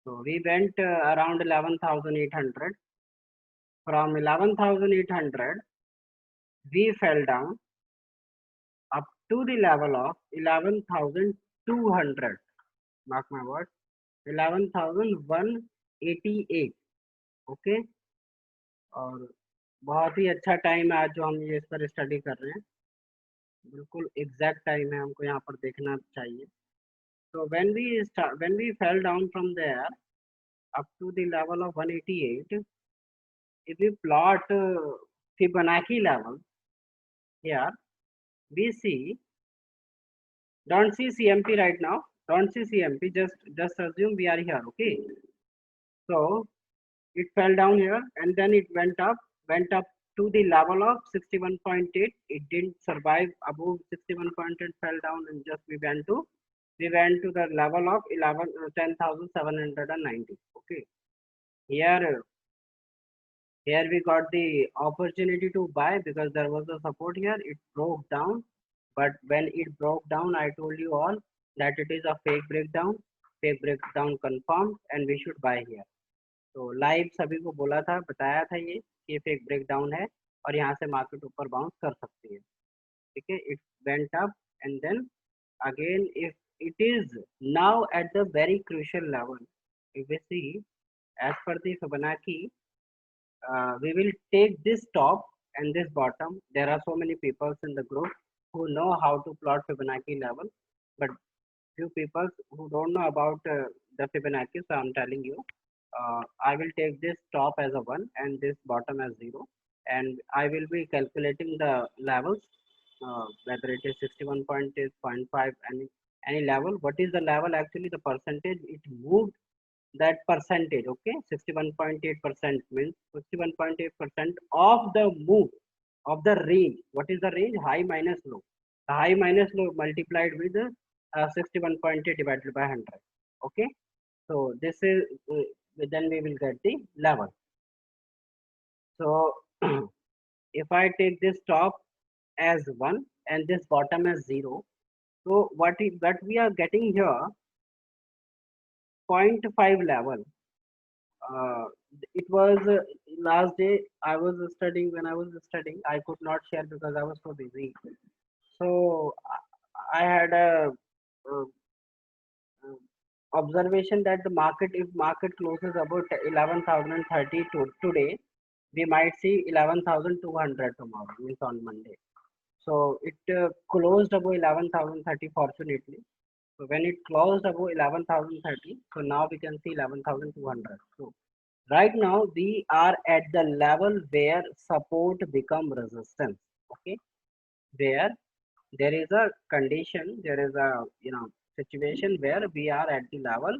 So we went around 11,800. From 11,800, we fell down up to the level of 11,200. Mark my words, 11,188. Okay, और बहुत ही अच्छा time है आज जो हम ये इस पर स्टडी कर रहे हैं. बिल्कुल एग्जैक्ट टाइम है, हमको यहाँ पर देखना चाहिए. So when we fell down from there up to the level of 188, if we plot Fibonacci level here, we see, don't see CMP right now, don't see CMP, just assume we are here. Okay, so it fell down here and then it went up to the level of 61.8. It didn't survive above 61.8, fell down, and just we went to the level of 10,790. Okay, here we got the opportunity to buy because there was a support here. It broke down, but when it broke down, I told you all that it is a fake breakdown confirmed, and we should buy here. तो live सभी को बोला था, बताया था ये कि ये फेक ब्रेकडाउन है और यहाँ से मार्केट ऊपर बाउंस कर सकती है. ठीक है, it went up and then again if it is now at the very crucial level, if we see as per the Fibonacci, we will take this top and this bottom. There are so many people in the group who know how to plot Fibonacci level, but few people who don't know about the Fibonacci. So I'm telling you, I will take this top as a 1 and this bottom as 0, and I will be calculating the levels, whether it is 61.8, 0.5, any level. What is the level? Actually the percentage it moved, that percentage. Okay, 61.8% means 61.8% of the move of the range. What is the range? High minus low. The high minus low multiplied with 61.8 divided by 100. Okay, so this is then we will get the level. So if I take this top as 1 and this bottom as 0, so what we are getting here, 0.5 level. It was last day I was studying. When I was studying, I could not share because I was so busy. So I had a observation that the market, if market closes about 11,030 today, we might see 11,200 tomorrow, means on Monday. So it closed above 11,030 fortunately. So when it closed above 11,030, so now we can see 11,200. So right now we are at the level where support become resistance. Okay, where there is a condition, there is a situation where we are at the level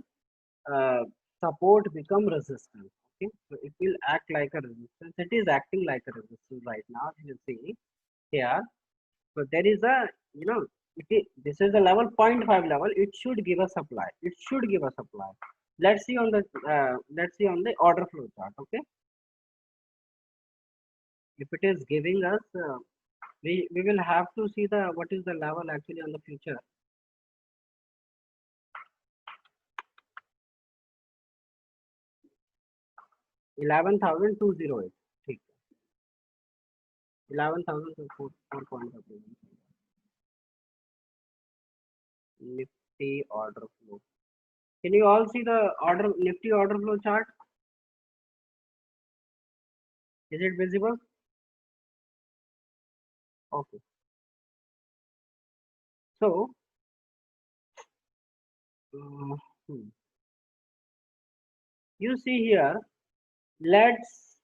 support become resistance. Okay, so it will act like a resistance. It is acting like a resistance right now. You see here. So there is a this is the level 0.5 level. It should give a supply. It should give a supply. Let's see on the order flow chart. Okay, if it is giving us, we will have to see the what is the level actually on the future. $11,208. ठीक, 11,004.5. Nifty order flow. Can you all see the Nifty order flow chart? Is it visible? Okay. So, you see here, let's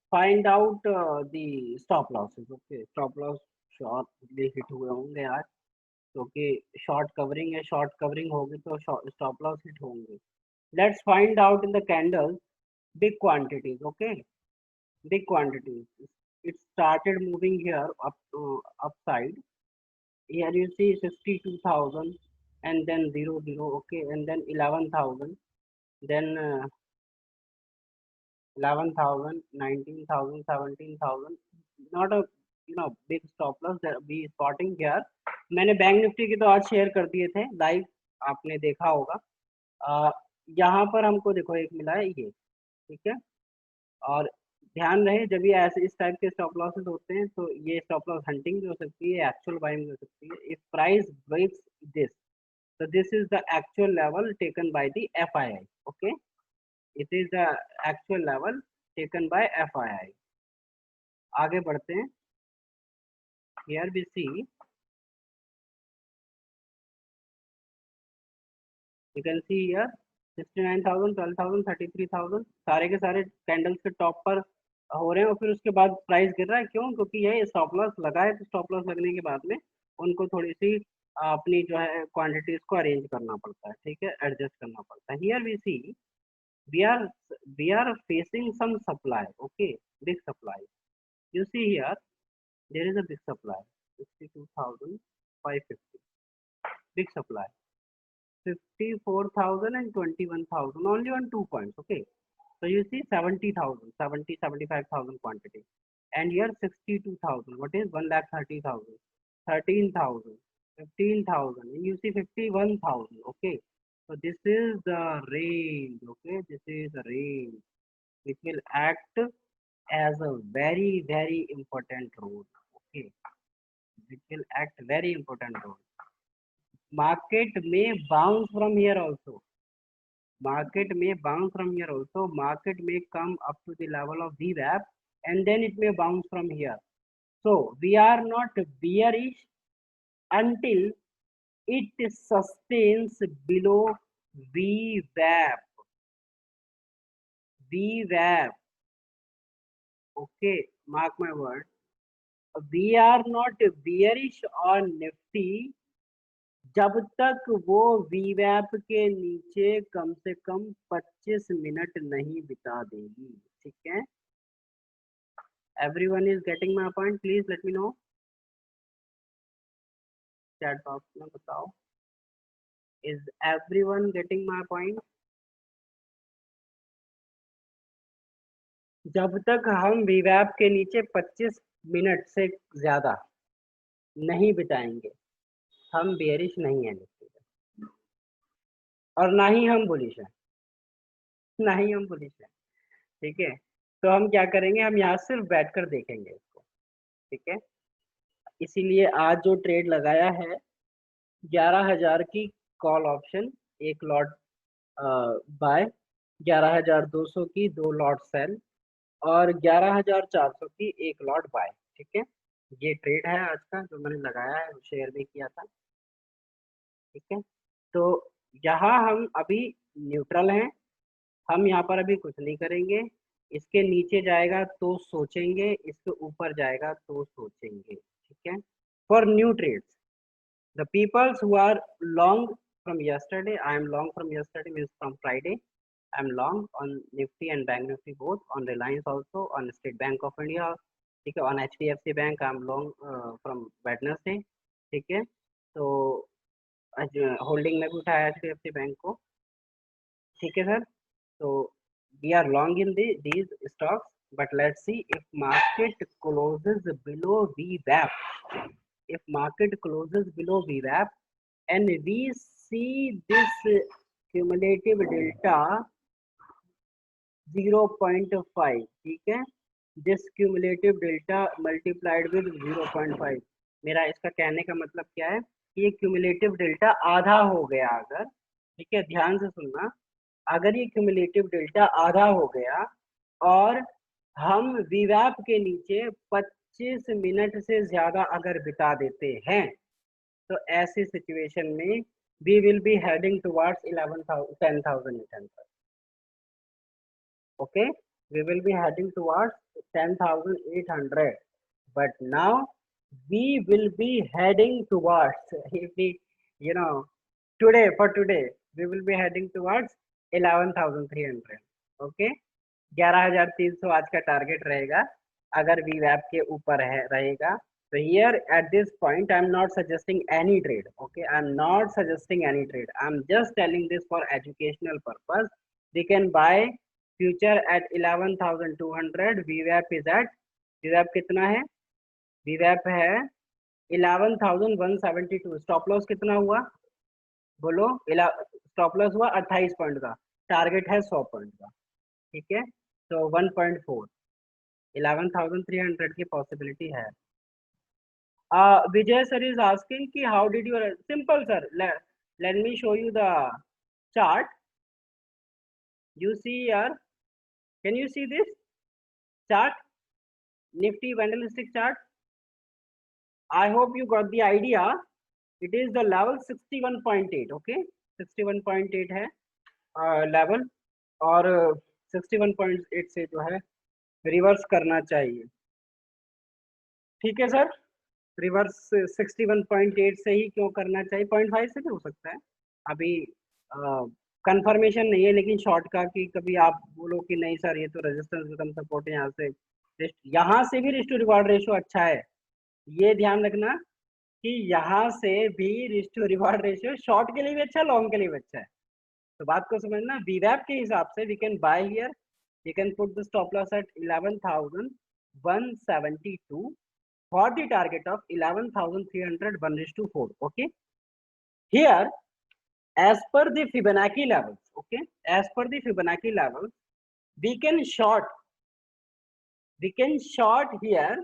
find out the stop losses. Okay, stop loss short hit हुए होंगे आज, क्योंकि short covering है, short covering होगी तो stop loss hit होंगे. Let's find out in the candles big quantities. Okay, big quantities. It started moving here upside. Here you see 62,000 and then 00. Okay, and then 11,000, then 11,000, 19,000, 17,000. Not a big stop loss that we spotting here. मैंने bank Nifty के तो आज share कर दिए थे live, आपने देखा होगा. यहाँ पर हमको देखो एक मिला है ये, ठीक है। और ध्यान रहे जब ये ऐसे इस टाइप के स्टॉप लॉसेस होते हैं तो ये स्टॉप लॉस हंटिंग भी हो सकती है, एक्चुअल बाइंग भी हो सकती है। If price breaks this, so this is the actual level taken by the FII. Okay, it is the actual level taken by FII. आगे बढ़ते हैं। Here we see, you can see here 69,000, 12,000, 33,000 सारे के सारे कैंडल्स के top पर हो रहे हैं और फिर उसके बाद प्राइस गिर रहा है। क्यों? क्योंकि ये स्टॉप लॉस लगा है, तो स्टॉप लॉस लगने के बाद में उनको थोड़ी सी अपनी जो है क्वांटिटीज को अरेंज करना पड़ता है, ठीक है, एडजस्ट करना पड़ता है। Here we see we are we are facing some supply, okay, big supply. You see here there is a big supply, 62,550, big supply, 54,000 and 21,000 only on 2 points, okay. So you see 70,000, 70, 75,000 quantity, and here 62,000, what is 1,30,000, 13,000, 15,000, and you see 51,000, okay. So this is the range, okay, this is the range which will act as a very important role, okay, which will act very important role. Market may bounce from here also, market may bounce from here also, market may come up to the level of VWAP and then it may bounce from here. So we are not bearish until it sustains below VWAP, VWAP, okay, mark my word. We are not bearish on Nifty जब तक वो VWAP के नीचे कम से कम 25 minute नहीं बिता देगी, ठीक है। Everyone is getting my point? Please let me know. Chat box में बताओ. Is everyone getting my point? जब तक हम VWAP के नीचे 25 मिनट से ज्यादा नहीं बिताएंगे हम बेयरिश नहीं है निफ्टी पे, और ना ही हम बुलिश है, ना ही हम बुलिश है, ठीक है। तो हम क्या करेंगे, हम यहाँ सिर्फ बैठकर देखेंगे इसको, ठीक है। इसीलिए आज जो ट्रेड लगाया है 11,000 की कॉल ऑप्शन, एक लॉट बाय, 11,200 की 2 लॉट सेल और 11,400 की एक लॉट बाय, ठीक है। ये ट्रेड है आज का जो मैंने लगाया है, शेयर भी किया था, ठीक है। तो यहाँ हम अभी न्यूट्रल हैं, हम यहाँ पर अभी कुछ नहीं करेंगे। इसके नीचे जाएगा तो सोचेंगे, इसके ऊपर जाएगा तो सोचेंगे, ठीक है। For new trades, the peoples who are long from yesterday, I am long from yesterday means from Friday, I am long on Nifty and Bank Nifty both, on Reliance also, on State Bank of India, ठीक है, on HDFC Bank I am long from Wednesday, ठीक है। तो holding में भी उठाया HDFC bank को, ठीक है सर। तो we are long in these stocks, but let's see if market closes below VWAP, if market closes below VWAP and we see this cumulative delta 0.5, ठीक है, this cumulative delta multiplied with 0.5, मेरा इसका कहने का मतलब क्या है कि ये cumulative delta आधा हो गया अगर, ठीक है, ध्यान से सुनना, अगर ये cumulative delta आधा हो गया और हम VWAP के नीचे 25 मिनट से ज्यादा अगर बिता देते हैं तो ऐसी सिचुएशन में we will be heading towards 10,800, okay, we will be heading towards 10,800, but now we will be heading towards, if we, you know, today, for today we will be heading towards 11,300, okay, 11,300 आज का target रहेगा अगर VWAP के ऊपर है रहेगा। So here at this point I am not suggesting any trade, okay, I am not suggesting any trade, I am just telling this for educational purpose. We can buy future at 11,200, VWAP is at, VWAP कितना है, VWAP है 11,172, stop loss कितना हुआ बोलो, stop loss हुआ 28 point का, target है 100 point का, ठीक है। तो 1.4 11,300 की पॉसिबिलिटी है। Vijay sir is asking ki how did you, simple sir, let me show you the chart. You see here, can you see this chart, Nifty candlestick chart? I hope you got the idea. It is the level 61.8, okay, 61.8 है level, और 61.8 से जो है reverse करना चाहिए, ठीक है sir. Reverse 61.8 से ही क्यों करना चाहिए, 0.5 से भी हो सकता है, अभी कंफर्मेशन नहीं है, लेकिन शॉर्ट का कि कभी आप बोलो कि नहीं सर ये तो रेजिस्टेंस कम सपोर्ट है, यहाँ से भी रिस्क टू रिवार्ड रेशियो अच्छा है, ये ध्यान रखना कि यहाँ से भी risk to reward ratio short के लिए भी अच्छा है, लॉन्ग के लिए भी अच्छा है। तो बात को समझना, वीवैप के हिसाब से we can buy here, we can put the stop loss at 11,172 for the target of 11,300 1:4. Okay, here as per the Fibonacci levels, okay, as per the Fibonacci levels we can short here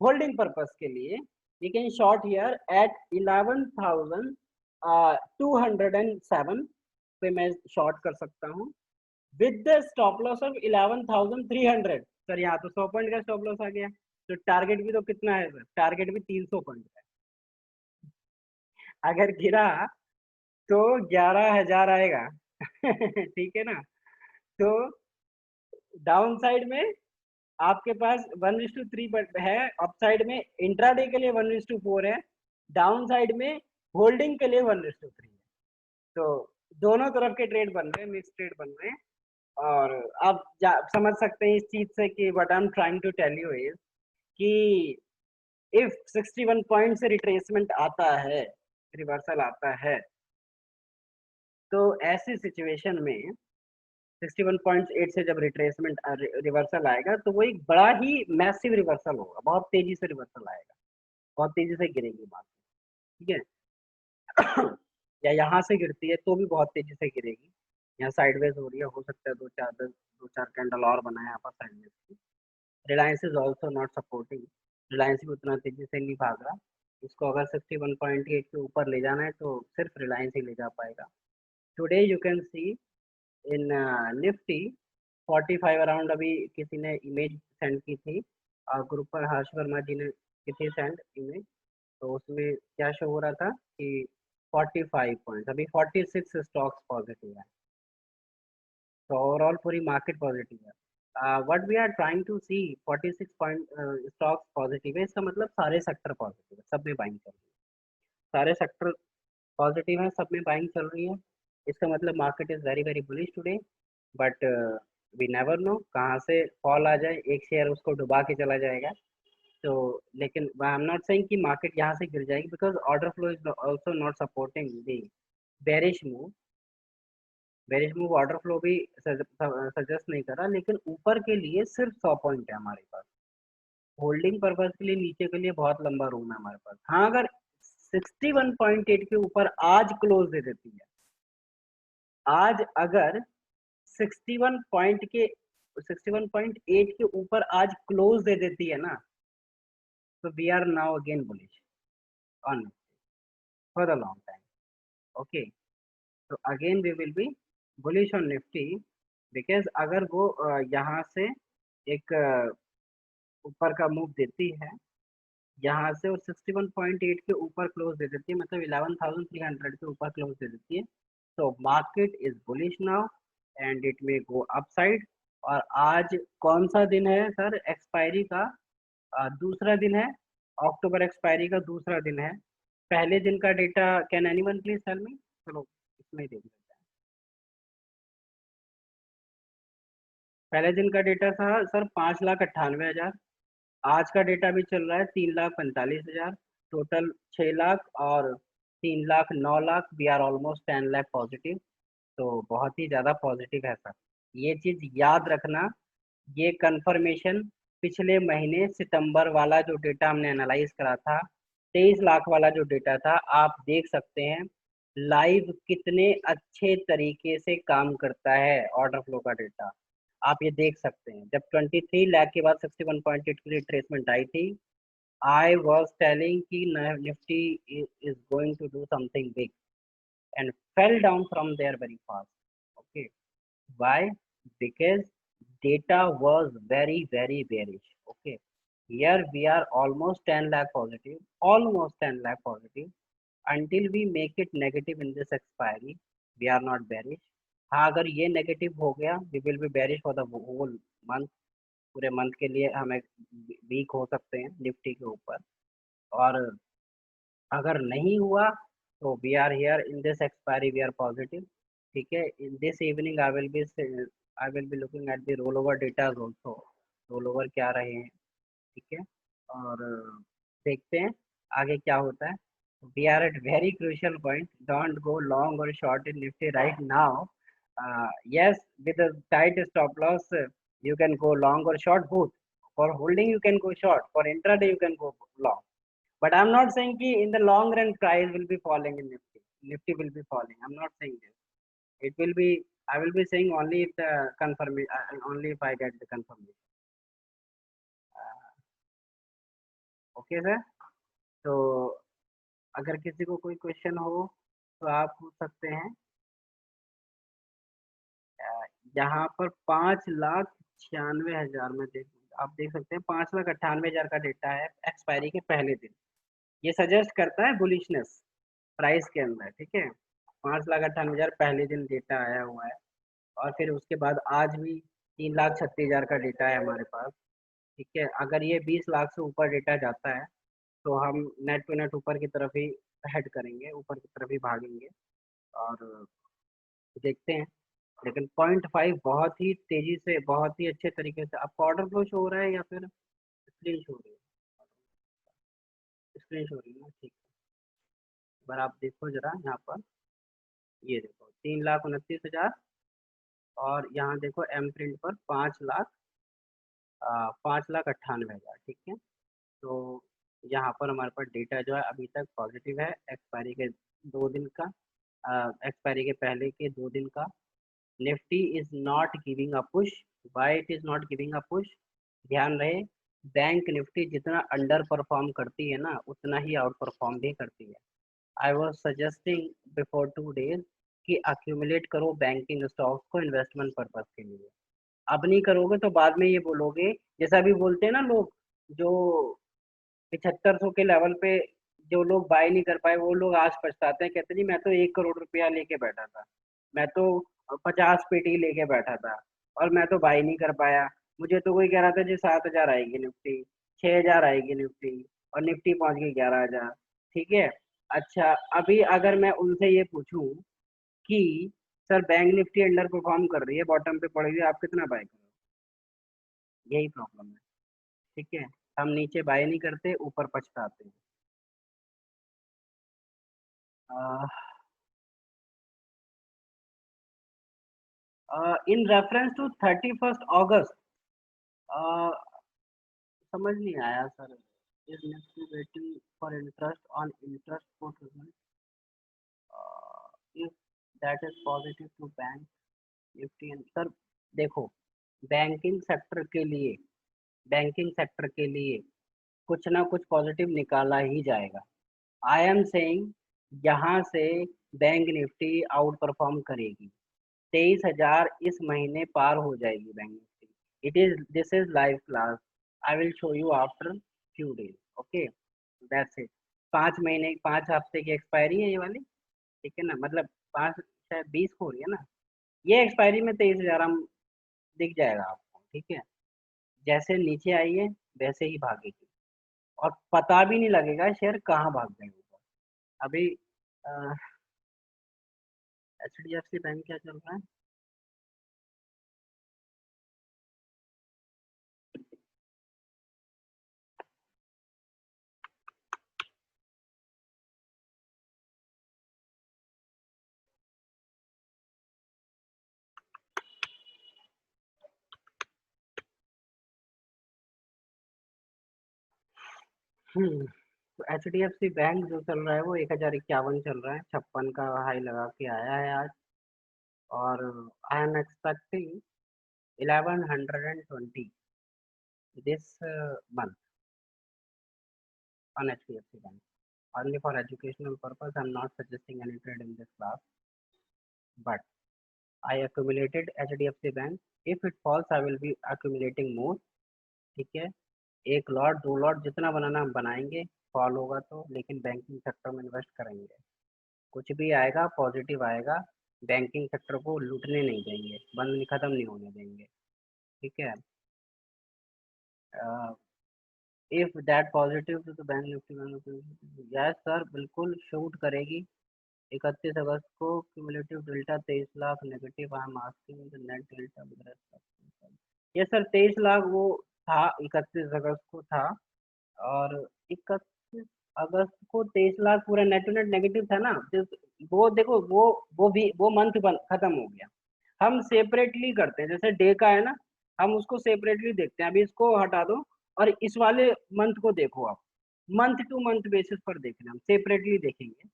holding purpose के लिए, we can short here at 11,207 पे मैं short कर सकता हूँ with the stop loss of 11,300। Sir यहाँ तो 100 point का स्टॉप लॉस आ गया, तो टारगेट भी तो कितना है सर, टारगेट भी 300 पॉइंट है, अगर गिरा तो 11,000 आएगा ठीक है ना। तो डाउन साइड में आपके पास 1:3 है, अप साइड में इंट्राडे के लिए 1:4 है, डाउन साइड में होल्डिंग के लिए 1:3 है। तो दोनों तरफ के ट्रेड बन रहे हैं, मिक्स ट्रेड बन रहे हैं, और आप समझ सकते हैं इस चीज से कि what I am trying to tell you is कि इफ 61 पॉइंट से रिट्रेसमेंट आता है, रिवर्सल आता है, तो ऐसी सिचुएशन में 61.8 से जब रिट्रेसमेंट रिवर्सल आएगा तो वो एक बड़ा ही मैसिव रिवर्सल होगा, बहुत तेजी से रिवर्सल आएगा, बहुत तेजी से गिरेगी मार्केट, ठीक है या यहाँ से गिरती है तो भी बहुत तेजी से गिरेगी, यहाँ साइडवेज हो रही है, हो सकता है दो चार कैंडल और बनाए यहाँ पर साइडवेज की। Reliance is also not supporting, Reliance भी उतना तेजी से नहीं भाग रहा, इसको अगर 61.8 के ऊपर ले जाना है तो सिर्फ रिलायंस ही ले जा पाएगा। Today you can C in Nifty 45 around, अभी किसी ने इमेज सेंड की थी ग्रुप पर, हर्ष वर्मा जी ने की थी सेंड इमेज, तो उसमें क्या शो हो रहा था कि 45 पॉइंट, अभी 46 स्टॉक्स पॉजिटिव है, तो ओवरऑल पूरी मार्केट पॉजिटिव है। What we are trying to see 46 point stocks positive है, इसका मतलब सारे सेक्टर पॉजिटिव है, सब में बाइंग चल रही है, सारे सेक्टर पॉजिटिव है, सब में बाइंग चल रही है, इसका मतलब market is very very bullish today, but we never know कहाँ से फॉल आ जाए, एक शेयर उसको डुबा के चला जाएगा। तो लेकिन आई एम नॉट सेइंग कि मार्केट यहाँ से गिर जाएगी, because order flow is also not supporting the bearish move, bearish move order flow भी सजेस्ट नहीं कर रहा, लेकिन ऊपर के लिए सिर्फ 100 पॉइंट है हमारे पास, होल्डिंग पर्पज के लिए नीचे के लिए बहुत लंबा रूम है हमारे पास। हाँ, अगर 61.8 के ऊपर आज क्लोज दे देती है, आज अगर 61 पॉइंट के 61.8 के ऊपर आज क्लोज दे देती है ना, तो we are now again bullish on for the long time, okay. तो again we will be bullish on Nifty, because अगर वो यहाँ से एक ऊपर का मूव देती है यहाँ से, और 61.8 के ऊपर क्लोज दे देती है, मतलब 11,300 के ऊपर क्लोज दे देती है, तो market is bullish now and it may go upside. और आज कौन सा दिन है सर, एक्सपायरी का दूसरा दिन है, अक्टूबर एक्सपायरी का दूसरा दिन है, पहले दिन का data can anyone please tell me, चलो इसमें देख लेते हैं। पहले दिन का डेटा था सर 5,98,000, आज का डेटा भी चल रहा है 3,45,000, टोटल 6 लाख और 3 lakh 9 lakh, we are almost 10 lakh positive, तो बहुत ही ज़्यादा पॉजिटिव है सर, ये चीज़ याद रखना। ये कंफर्मेशन पिछले महीने सितंबर वाला जो डेटा हमने एनालाइज करा था, 23 लाख वाला जो डेटा था, आप देख सकते हैं लाइव कितने अच्छे तरीके से काम करता है ऑर्डर फ्लो का डेटा, आप ये देख सकते हैं। जब 23 लाख के बाद 61.8 की रिट्रेसमेंट आई थी, आई वॉज टेलिंग कि Nifty is going to do something big and fell down from there very fast. Okay, why? Because data was very bearish. Okay, here we are almost 10 lakh positive, almost 10 lakh positive. Until we make it negative in this expiry, we are not bearish. हाँ, अगर ये negative हो गया, we will be bearish for the whole month. पूरे month के लिए हमें week हो सकते हैं निफ्टी के ऊपर। और अगर नहीं हुआ तो we are here in this expiry, we are positive. ठीक है, in this evening I will be looking at the roll over datas also, roll over क्या रहे हैं। ठीक है, और देखते हैं आगे क्या होता है। We are at very crucial point, don't go long और short in Nifty right now. yes, with a tight stop loss, you can go long or short both. For holding you can go short, for intraday you can go long. But I'm not saying ki in the long run price will be falling in Nifty. Nifty will be falling. I'm not saying this. It will be. I will be saying only if the confirmation. Only if I get the confirmation. Okay, sir. तो अगर किसी को कोई question हो तो आप पूछ सकते हैं। यहाँ पर 5,96,000 में आप देख सकते हैं 5,98,000 का डेटा है एक्सपायरी के पहले दिन। ये सजेस्ट करता है बुलिशनेस प्राइस के अंदर। ठीक है, 5,98,000 पहले दिन डेटा आया हुआ है। और फिर उसके बाद आज भी 3,36,000 का डेटा है हमारे पास। ठीक है, अगर ये 20 लाख से ऊपर डेटा जाता है तो हम नेट टू नेट ऊपर की तरफ ही हेड करेंगे, ऊपर की तरफ ही भागेंगे। और देखते हैं। लेकिन 0.5 बहुत ही तेजी से, बहुत ही अच्छे तरीके से आपको ऑर्डर फ्लो शो हो रहा है या फिर स्क्रीन शो हो रही है? स्क्रीन शो हो रही है ना, ठीक है। एक बार आप देखो जरा यहाँ पर, ये देखो 3,29,000 और यहाँ देखो एम प्रिंट पर 5,98,000। ठीक है, तो यहाँ पर हमारे पास डेटा जो है अभी तक पॉजिटिव है एक्सपायरी के 2 दिन का, एक्सपायरी के पहले के 2 दिन का। Nifty is not giving a push. Why it is not giving a push? ध्यान रहे, बैंक निफ्टी जितना अंडर परफॉर्म करती है ना, उतना ही आउट परफॉर्म भी करती है। I was suggesting before 2 days कि अक्यूमुलेट करो बैंकिंग स्टॉक्स को इन्वेस्टमेंट पर्पज के लिए। अब नहीं करोगे तो बाद में ये बोलोगे, जैसा अभी बोलते हैं ना लोग, जो 7500 के लेवल पे जो लोग बाय नहीं कर पाए, वो लोग आज पछताते हैं, कहते जी मैं तो 1 करोड़ रुपया लेके बैठा था, मैं तो 50 पेटी लेके बैठा था और मैं तो बाय नहीं कर पाया। मुझे तो कोई कह रहा था जी 7,000 आएगी निफ्टी, 6,000 आएगी निफ्टी, और निफ्टी पहुंच गई 11,000। ठीक है, अच्छा अभी अगर मैं उनसे ये पूछूं कि sir bank Nifty under perform कर रही है, बॉटम पे पड़ी हुई है, आप कितना बाय करो? यही प्रॉब्लम है। ठीक है, हम नीचे बाय नहीं करते, ऊपर पछताते हैं। इन रेफरेंस टू 31 अगस्त, समझ नहीं आया sir. Is Nifty waiting for interest on interest portfolio, if that is positive to bank Nifty and sir, देखो बैंकिंग सेक्टर के लिए, बैंकिंग सेक्टर के लिए कुछ ना कुछ पॉजिटिव निकाला ही जाएगा। आई एम सेइंग यहाँ से बैंक निफ्टी आउट परफॉर्म करेगी, 23,000 इस महीने पार हो जाएगी bank Nifty. It is, this is live class, I will show you after few days. Okay, that's it. 5 महीने, 5 हफ्ते की एक्सपायरी है ये वाली। ठीक है ना, मतलब 5, शायद 20 को हो रही है ना ये एक्सपायरी में, 23,000 हम दिख जाएगा आपको। ठीक है, जैसे नीचे आई है वैसे ही भागेगी और पता भी नहीं लगेगा शेयर कहाँ भाग गए ऊपर। अभी HDFC बैंक क्या चल रहा है? हम्म तो HDFC बैंक जो चल रहा है वो 1051 चल रहा है, 56 का हाई लगा के आया है आज, और I am expecting 1120 this month on HDFC Bank. Only for educational purpose, I'm not suggesting any trade in this class, but I accumulated HDFC Bank. If it falls, I will be accumulating more. ठीक है, एक lot दो lot जितना बनाना हम बनाएंगे, fall होगा तो, लेकिन बैंकिंग सेक्टर में इन्वेस्ट करेंगे, कुछ भी आएगा पॉजिटिव आएगा, बैंकिंग सेक्टर को लूटने नहीं देंगे, बंद खत्म नहीं होने देंगे, ठीक है। इफ दैट पॉजिटिव तो बैंक निफ्टी, यस सर बिल्कुल शूट करेगी। 31 अगस्त को cumulative delta 23 lakh negative, I am asking the net delta with respect. ये सर 23 लाख वो था, 31 अगस्त को था, और 31 अगस्त को 23 लाख पूरा नेट टू नेट नेगेटिव था ना, तो वो देखो वो भी वो मंथ खत्म हो गया। हम सेपरेटली करते हैं, जैसे डे का है ना, हम उसको सेपरेटली देखते हैं। अभी इसको हटा दो और इस वाले मंथ को देखो आप, मंथ टू मंथ बेसिस पर देख रहे हैं, हम सेपरेटली देखेंगे।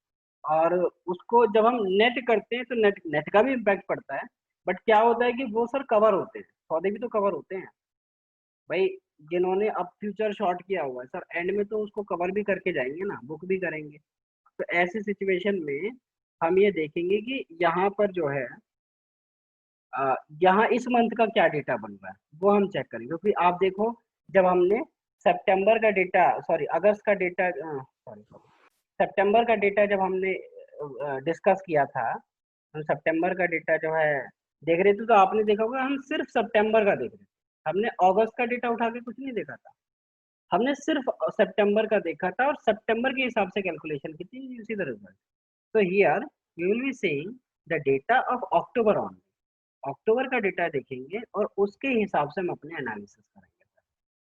और उसको जब हम नेट करते हैं तो नेट नेट का भी इम्पैक्ट पड़ता है, बट क्या होता है कि वो सर कवर होते हैं, सौदे भी तो कवर होते हैं भाई। जिन्होंने अब फ्यूचर शॉर्ट किया हुआ है सर, एंड में तो उसको कवर भी करके जाएंगे ना, बुक भी करेंगे। तो ऐसी सिचुएशन में हम ये देखेंगे कि यहाँ पर जो है यहाँ इस मंथ का क्या डेटा बन रहा है वो हम चेक करेंगे, क्योंकि आप देखो जब हमने सितंबर का डेटा, सॉरी अगस्त का डेटा, सॉरी सितंबर का डेटा जब हमने डिस्कस किया था, हम सितंबर का डेटा जो है देख रहे थे, तो आपने देखा होगा हम सिर्फ सितंबर का देख रहे थे, हमने अगस्त का डेटा उठा के कुछ नहीं देखा था, हमने सिर्फ सितंबर का देखा था, और सितंबर के हिसाब से कैलकुलेशन की थी, उसी द रिजल्ट। तो here you will be saying the data of October on, October का डेटा देखेंगे और उसके हिसाब से हम अपने एनालिसिस करेंगे,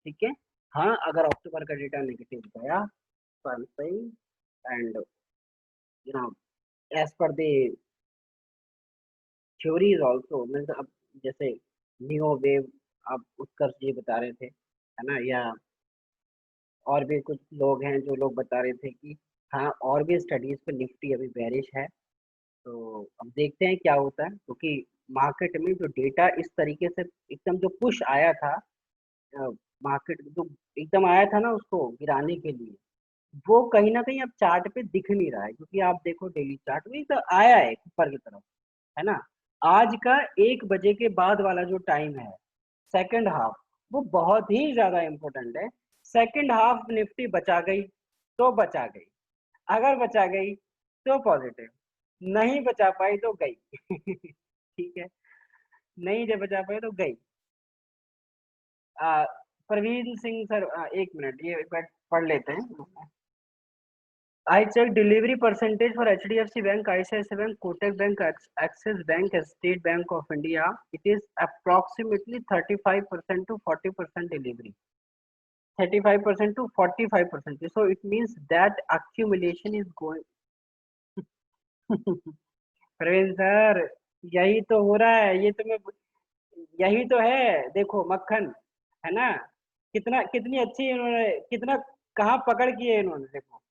ठीक है। हाँ, अगर अक्टूबर का डेटा नेगेटिव गया तो I am saying, and you know as per the theory is also, means अब जैसे नियो वेव आप उत्कर्ष जी बता रहे थे, है ना, या और भी कुछ लोग हैं जो लोग बता रहे थे कि हाँ और भी स्टडीज पे निफ्टी अभी बेरिश है। तो अब देखते हैं क्या होता है, क्योंकि मार्केट में जो डेटा इस तरीके से एकदम जो पुश आया था, मार्केट जो एकदम आया था ना उसको गिराने के लिए, वो कहीं ना कहीं अब चार्ट पे दिख नहीं रहा है, क्योंकि आप देखो डेली चार्ट में तो आया है ऊपर की तरफ, है ना। आज का 1 बजे के बाद वाला जो टाइम है, सेकंड हाफ, वो बहुत ही ज्यादा इंपॉर्टेंट है। सेकंड हाफ निफ्टी बचा गई तो बचा गई, अगर बचा गई तो पॉजिटिव, नहीं बचा पाई तो गई ठीक है, नहीं जब बचा पाई तो गई। प्रवीण सिंह सर, एक मिनट ये एक बार पढ़ लेते हैं। I checked delivery percentage for HDFC Bank, ICICI Bank, Kotak Bank, Axis Bank, State Bank of India. It is approximately 35% to 40% delivery. 35% to 45%. So it means that accumulation is going. Praveen sir, यही तो हो रहा है, ये तो मैं, यही तो है, देखो मक्खन, है ना, कितना कितनी अच्छी इन्होंने, कितना कहाँ पकड़ की है इन्होंने, देखो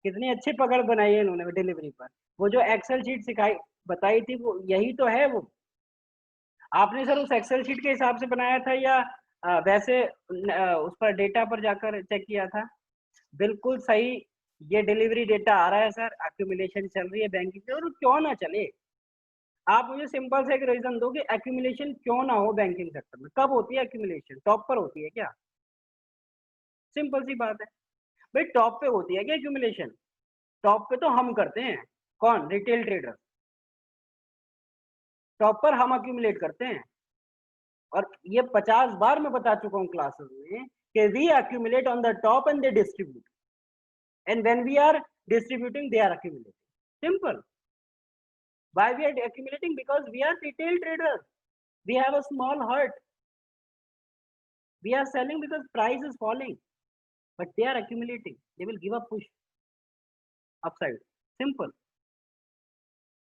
कितनी अच्छी पकड़ बनाई है इन्होंने डिलीवरी पर। वो जो एक्सेल शीट सिखाई बताई थी, वो यही तो है वो। आपने सर उस एक्सेल शीट के हिसाब से बनाया था या वैसे उस पर डेटा पर जाकर चेक किया था? बिल्कुल सही, ये डिलीवरी डेटा आ रहा है सर, एक्यूमुलेशन चल रही है बैंकिंग से, और क्यों ना चले। आप मुझे सिंपल से एक रीजन दो कि एक्यूमुलेशन क्यों ना हो बैंकिंग सेक्टर में, कब होती है एक्यूमुलेशन, टॉप पर होती है क्या? सिंपल सी बात है भाई, टॉप पे होती है क्या एक्यूमुलेशन? टॉप पे तो हम करते हैं, कौन? Retail trader. टॉप पर हम अक्यूमुलेट करते हैं, और ये 50 बार मैं बता चुका हूँ क्लासेस में कि we accumulate on the top and they distribute, and when we are distributing they are accumulating. Simple. why we are accumulating? Because we are retail traders, we have a small heart, we are selling because price is falling, but they are accumulating, they will give a push upside. Simple.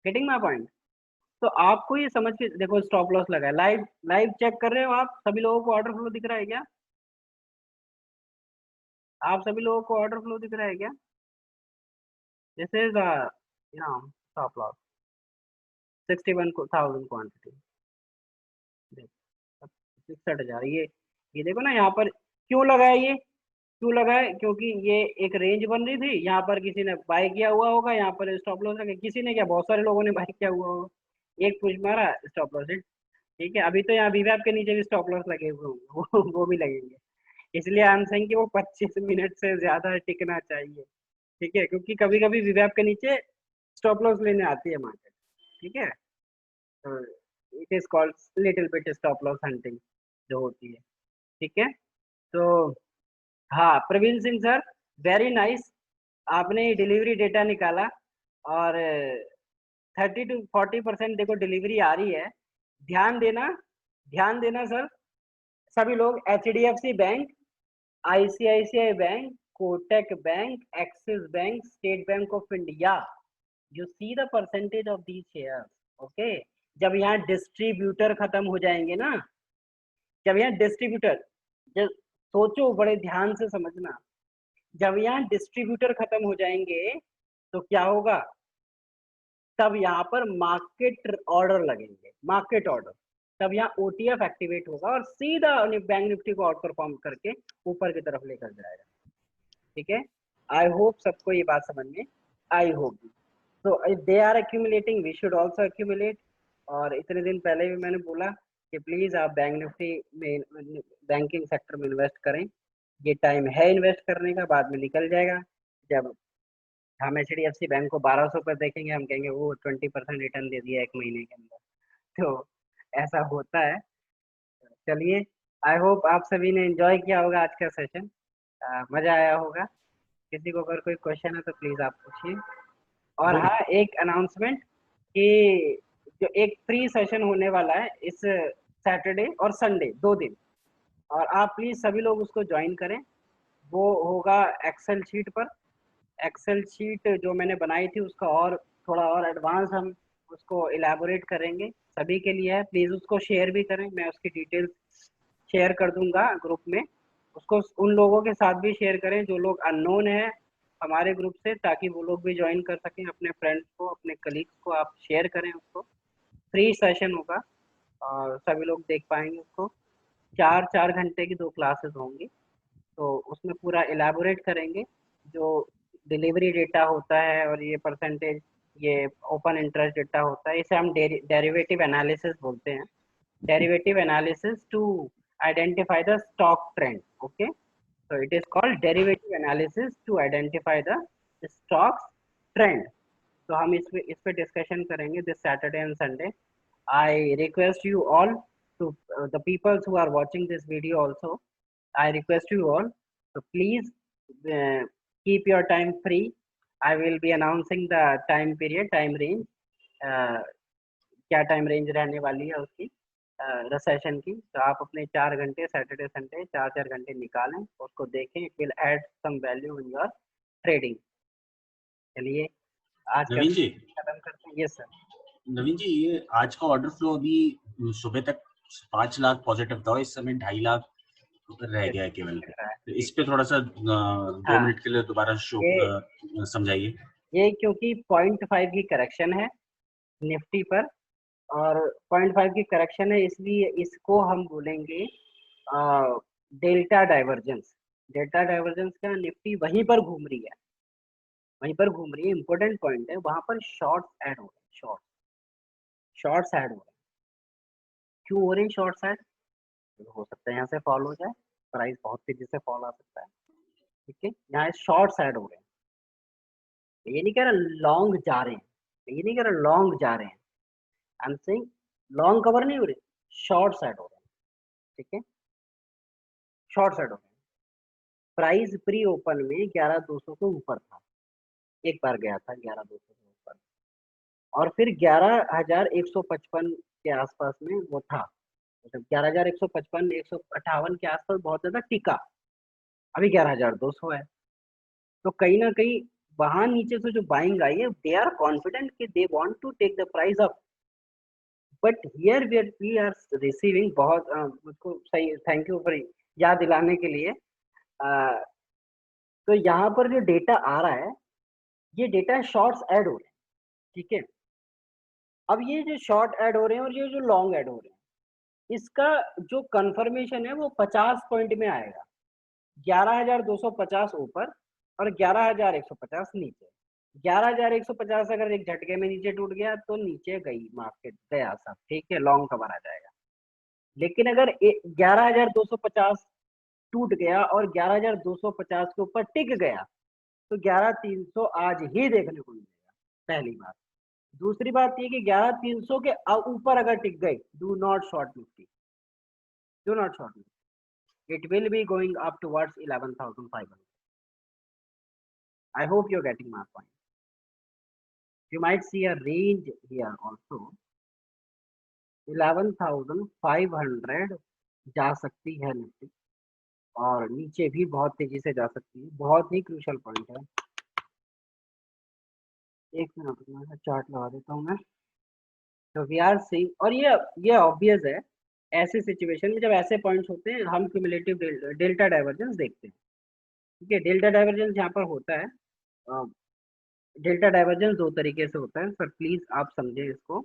Getting my point? तो आपको ये समझ के देखो, stop loss लगा है, live live check कर रहे हो आप, सभी लोगों को ऑर्डर फ्लो दिख रहा है क्या? आप सभी लोगों को ऑर्डर फ्लो दिख रहा है क्या? This is stop loss 61,000 quantity, 61,000। ये देखो ना यहाँ पर क्यों लगा है ये, क्यों लगा है? क्योंकि ये एक रेंज बन रही थी, यहाँ पर किसी ने बाय किया हुआ होगा, यहाँ पर स्टॉप लॉस लगे, किसी ने क्या, बहुत सारे लोगों ने बाय किया हुआ होगा, एक पुश मारा स्टॉप लॉस हिट। ठीक है, अभी तो यहाँ वीवैप के नीचे भी स्टॉप लॉस लगे हुए होंगे, वो भी लगेंगे। इसलिए आई एम सेइंग कि वो 25 मिनट से ज्यादा टिकना चाहिए। ठीक है, क्योंकि कभी कभी वीवैप के नीचे स्टॉप लॉस लेने आती है मार्केट। ठीक है, तो it is called little bit stop loss hunting जो होती है। ठीक है, तो हाँ Praveen Singh sir, very nice, आपने डिलीवरी डेटा निकाला और 30 to 40% देखो डिलीवरी आ रही है। ध्यान देना, ध्यान देना सर, सभी लोग HDFC bank, ICICI bank, Kotak bank, axis bank, state bank of India, you see the percentage of these shares. Okay, जब यहाँ डिस्ट्रीब्यूटर खत्म हो जाएंगे ना, जब यहाँ डिस्ट्रीब्यूटर, जब सोचो बड़े ध्यान से समझना, जब यहाँ डिस्ट्रीब्यूटर खत्म हो जाएंगे तो क्या होगा, तब यहाँ पर मार्केट ऑर्डर लगेंगे, मार्केट ऑर्डर, तब यहाँ OTF एक्टिवेट होगा और सीधा बैंक निफ्टी को आउट परफॉर्म करके ऊपर की तरफ लेकर जाएगा। ठीक है, आई होप सबको ये बात समझ में आई होगी। तो they are accumulating, we should also accumulate. और इतने दिन पहले भी मैंने बोला कि प्लीज आप बैंक निफ्टी में, बैंकिंग सेक्टर में इन्वेस्ट करें, ये टाइम है इन्वेस्ट करने का, बाद में निकल जाएगा। जब हम HDFC बैंक को 1200 पर देखेंगे, हम कहेंगे वो 20% रिटर्न दे दिया एक महीने के अंदर। तो ऐसा होता है। चलिए, आई होप आप सभी ने एंजॉय किया होगा आज का सेशन, मजा आया होगा। किसी को अगर कोई क्वेश्चन है तो प्लीज आप पूछिए। और हाँ, एक अनाउंसमेंट कि जो एक फ्री सेशन होने वाला है इस सैटरडे और संडे 2 दिन, और आप प्लीज सभी लोग उसको ज्वाइन करें। वो होगा एक्सेल शीट पर, एक्सेल शीट जो मैंने बनाई थी उसका और थोड़ा और एडवांस हम उसको इलेबोरेट करेंगे, सभी के लिए है। प्लीज उसको शेयर भी करें, मैं उसकी डिटेल्स शेयर कर दूंगा ग्रुप में। उसको उन लोगों के साथ भी शेयर करें जो लोग अननोन है हमारे ग्रुप से, ताकि वो लोग भी ज्वाइन कर सकें, अपने फ्रेंड्स को, अपने कलीग्स को आप शेयर करें उसको। फ्री सेशन होगा और सभी लोग देख पाएंगे उसको। 4 4 घंटे की 2 क्लासेस होंगी, तो उसमें पूरा इलेबोरेट करेंगे जो डिलीवरी डेटा होता है और ये परसेंटेज, ये ओपन इंटरेस्ट डेटा होता है, इसे हम डेरिवेटिव एनालिसिस बोलते हैं। Derivative analysis to identify the stock trend. Okay, so it is called derivative analysis to identify the stocks trend। तो हम इस पे डिस्कशन करेंगे this Saturday and Sunday. I request you all to the people who are watching this video also, I request you all to please uh, keep your time free। I will be announcing the time period, time range, uh, क्या time range रहने वाली है उसकी session की। तो आप अपने 4 घंटे सैटरडे संडे 4 4 घंटे निकालें, उसको देखें, it will add some value in your trading. चलिए, आज का नवीन जी, खत्म करते हैं। Yes sir. नवीन जी, ये आज का ऑर्डर फ्लो अभी सुबह तक 5 लाख पॉजिटिव था, इस समय 2.5 लाख रह गया है केवल। तो इस पे थोड़ा सा 2 हाँ, मिनट के लिए दोबारा शो समझाइए। ये क्योंकि 0.5 की करेक्शन है निफ्टी पर, और 0.5 की करेक्शन है, इसलिए इसको हम बोलेंगे डेल्टा डाइवर्जेंस। डेल्टा डाइवर्जेंस क्या, निफ्टी वहीं पर घूम रही है, वहीं पर घूम रही है, इंपॉर्टेंट पॉइंट है, वहां पर शॉर्ट्स ऐड हो रहे हैं, शॉर्ट्स ऐड हो रहे हैं। क्यों हो रहे हैं शॉर्ट्स ऐड? हो सकता है यहाँ से फॉल हो जाए, प्राइस बहुत तेजी से फॉल आ सकता है। ठीक है, यहाँ शॉर्ट्स ऐड हो रहे हैं, ये नहीं कह रहा लॉन्ग जा रहे हैं, ये नहीं कह रहा लॉन्ग जा रहे हैं, आई एम सेइंग लॉन्ग कवर नहीं हो रही, शॉर्ट्स ऐड हो रहे हैं। ठीक है, शॉर्ट्स ऐड हो रहे हैं। प्राइस प्री ओपन में 11,200 के ऊपर था, एक बार गया था 11,200 के ऊपर, और फिर 11,155 के आसपास में वो था, मतलब 11,155 158 के आसपास बहुत ज्यादा टिका। अभी 11,200 है, तो कहीं ना कहीं वहां नीचे से जो बाइंग आई है, दे आर कॉन्फिडेंट कि they want to take the price up. But here we are receiving बहुत मुझको सही, थैंक यू फॉर याद दिलाने के लिए। तो यहाँ पर जो डेटा आ रहा है, ये डेटा शॉर्ट्स ऐड हो रहे हैं, ठीक है। अब ये जो शॉर्ट ऐड हो रहे हैं और ये जो लॉन्ग ऐड हो रहे हैं, इसका जो कंफर्मेशन है वो 50 पॉइंट में आएगा। 11,250 ऊपर और 11,150 नीचे। 11,150 अगर एक झटके में नीचे टूट गया तो नीचे गई मार्केट, गया सब, ठीक है, लॉन्ग कवर आ जाएगा। लेकिन अगर 11,250 टूट गया और 11,250 के ऊपर टिक गया तो 11,300 आज ही देखने को मिलेगा, पहली बात। दूसरी बात ये कि 11,300 के ऊपर अगर टिक गई, do not short Nifty, do not short Nifty, it will be going up towards 11,500. I hope you're getting my point. You might see a range here also. 11,500 जा सकती है निफ्टी और नीचे भी बहुत तेजी से जा सकती है। बहुत ही क्रूशियल पॉइंट है। एक मिनट में चार्ट लगा देता हूँ मैं। तो वी आर सी, और ये ऑब्वियस है, ऐसे सिचुएशन में जब ऐसे पॉइंट्स होते हैं हम क्यूमुलेटिव डेल्टा डाइवर्जेंस देखते हैं, ठीक है। डेल्टा डाइवर्जेंस यहाँ पर होता है, डेल्टा डाइवर्जेंस दो तरीके से होता है सर, प्लीज आप समझें इसको,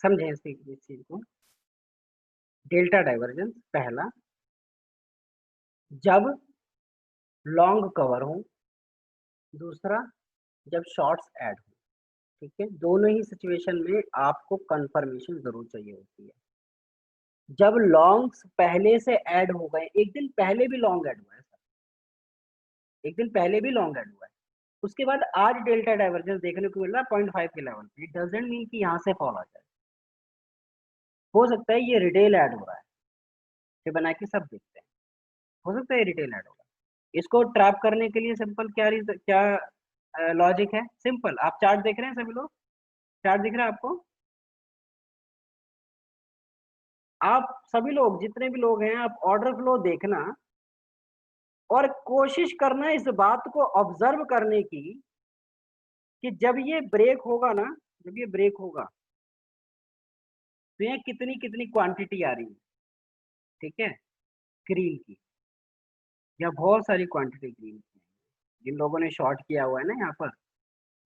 समझें इस चीज को। डेल्टा डाइवर्जेंस पहला, जब लॉन्ग कवर हो, दूसरा जब शॉर्ट्स ऐड हो, ठीक है। दोनों ही सिचुएशन में आपको कंफर्मेशन जरूर चाहिए होती है। जब लॉन्ग्स पहले से ऐड हो गए, एक दिन पहले भी लॉन्ग ऐड हुआ है सर, एक दिन पहले भी लॉन्ग ऐड हुआ है, उसके बाद आज डेल्टा डाइवर्जेंस देखने को मिल रहा है 0.5 के लेवल पे, इट डजंट मीन कि यहाँ से फॉल आ जाए। हो सकता है ये रिटेल ऐड हो रहा है, फिबोनाची सब देखते हैं, हो सकता है ये रिटेल ऐड होगा। इसको ट्रैप करने के लिए सिंपल क्या लॉजिक है, सिंपल, आप चार्ट देख रहे हैं सभी लोग, चार्ट दिख रहा है आपको, आप सभी लोग जितने भी लोग हैं आप ऑर्डर फ्लो देखना और कोशिश करना इस बात को ऑब्जर्व करने की कि जब ये ब्रेक होगा ना, जब ये ब्रेक होगा तो ये कितनी कितनी क्वांटिटी आ रही है, ठीक है, ग्रीन की, या बहुत सारी क्वांटिटी ग्रीन की। जिन लोगों ने शॉर्ट किया हुआ है ना यहाँ पर,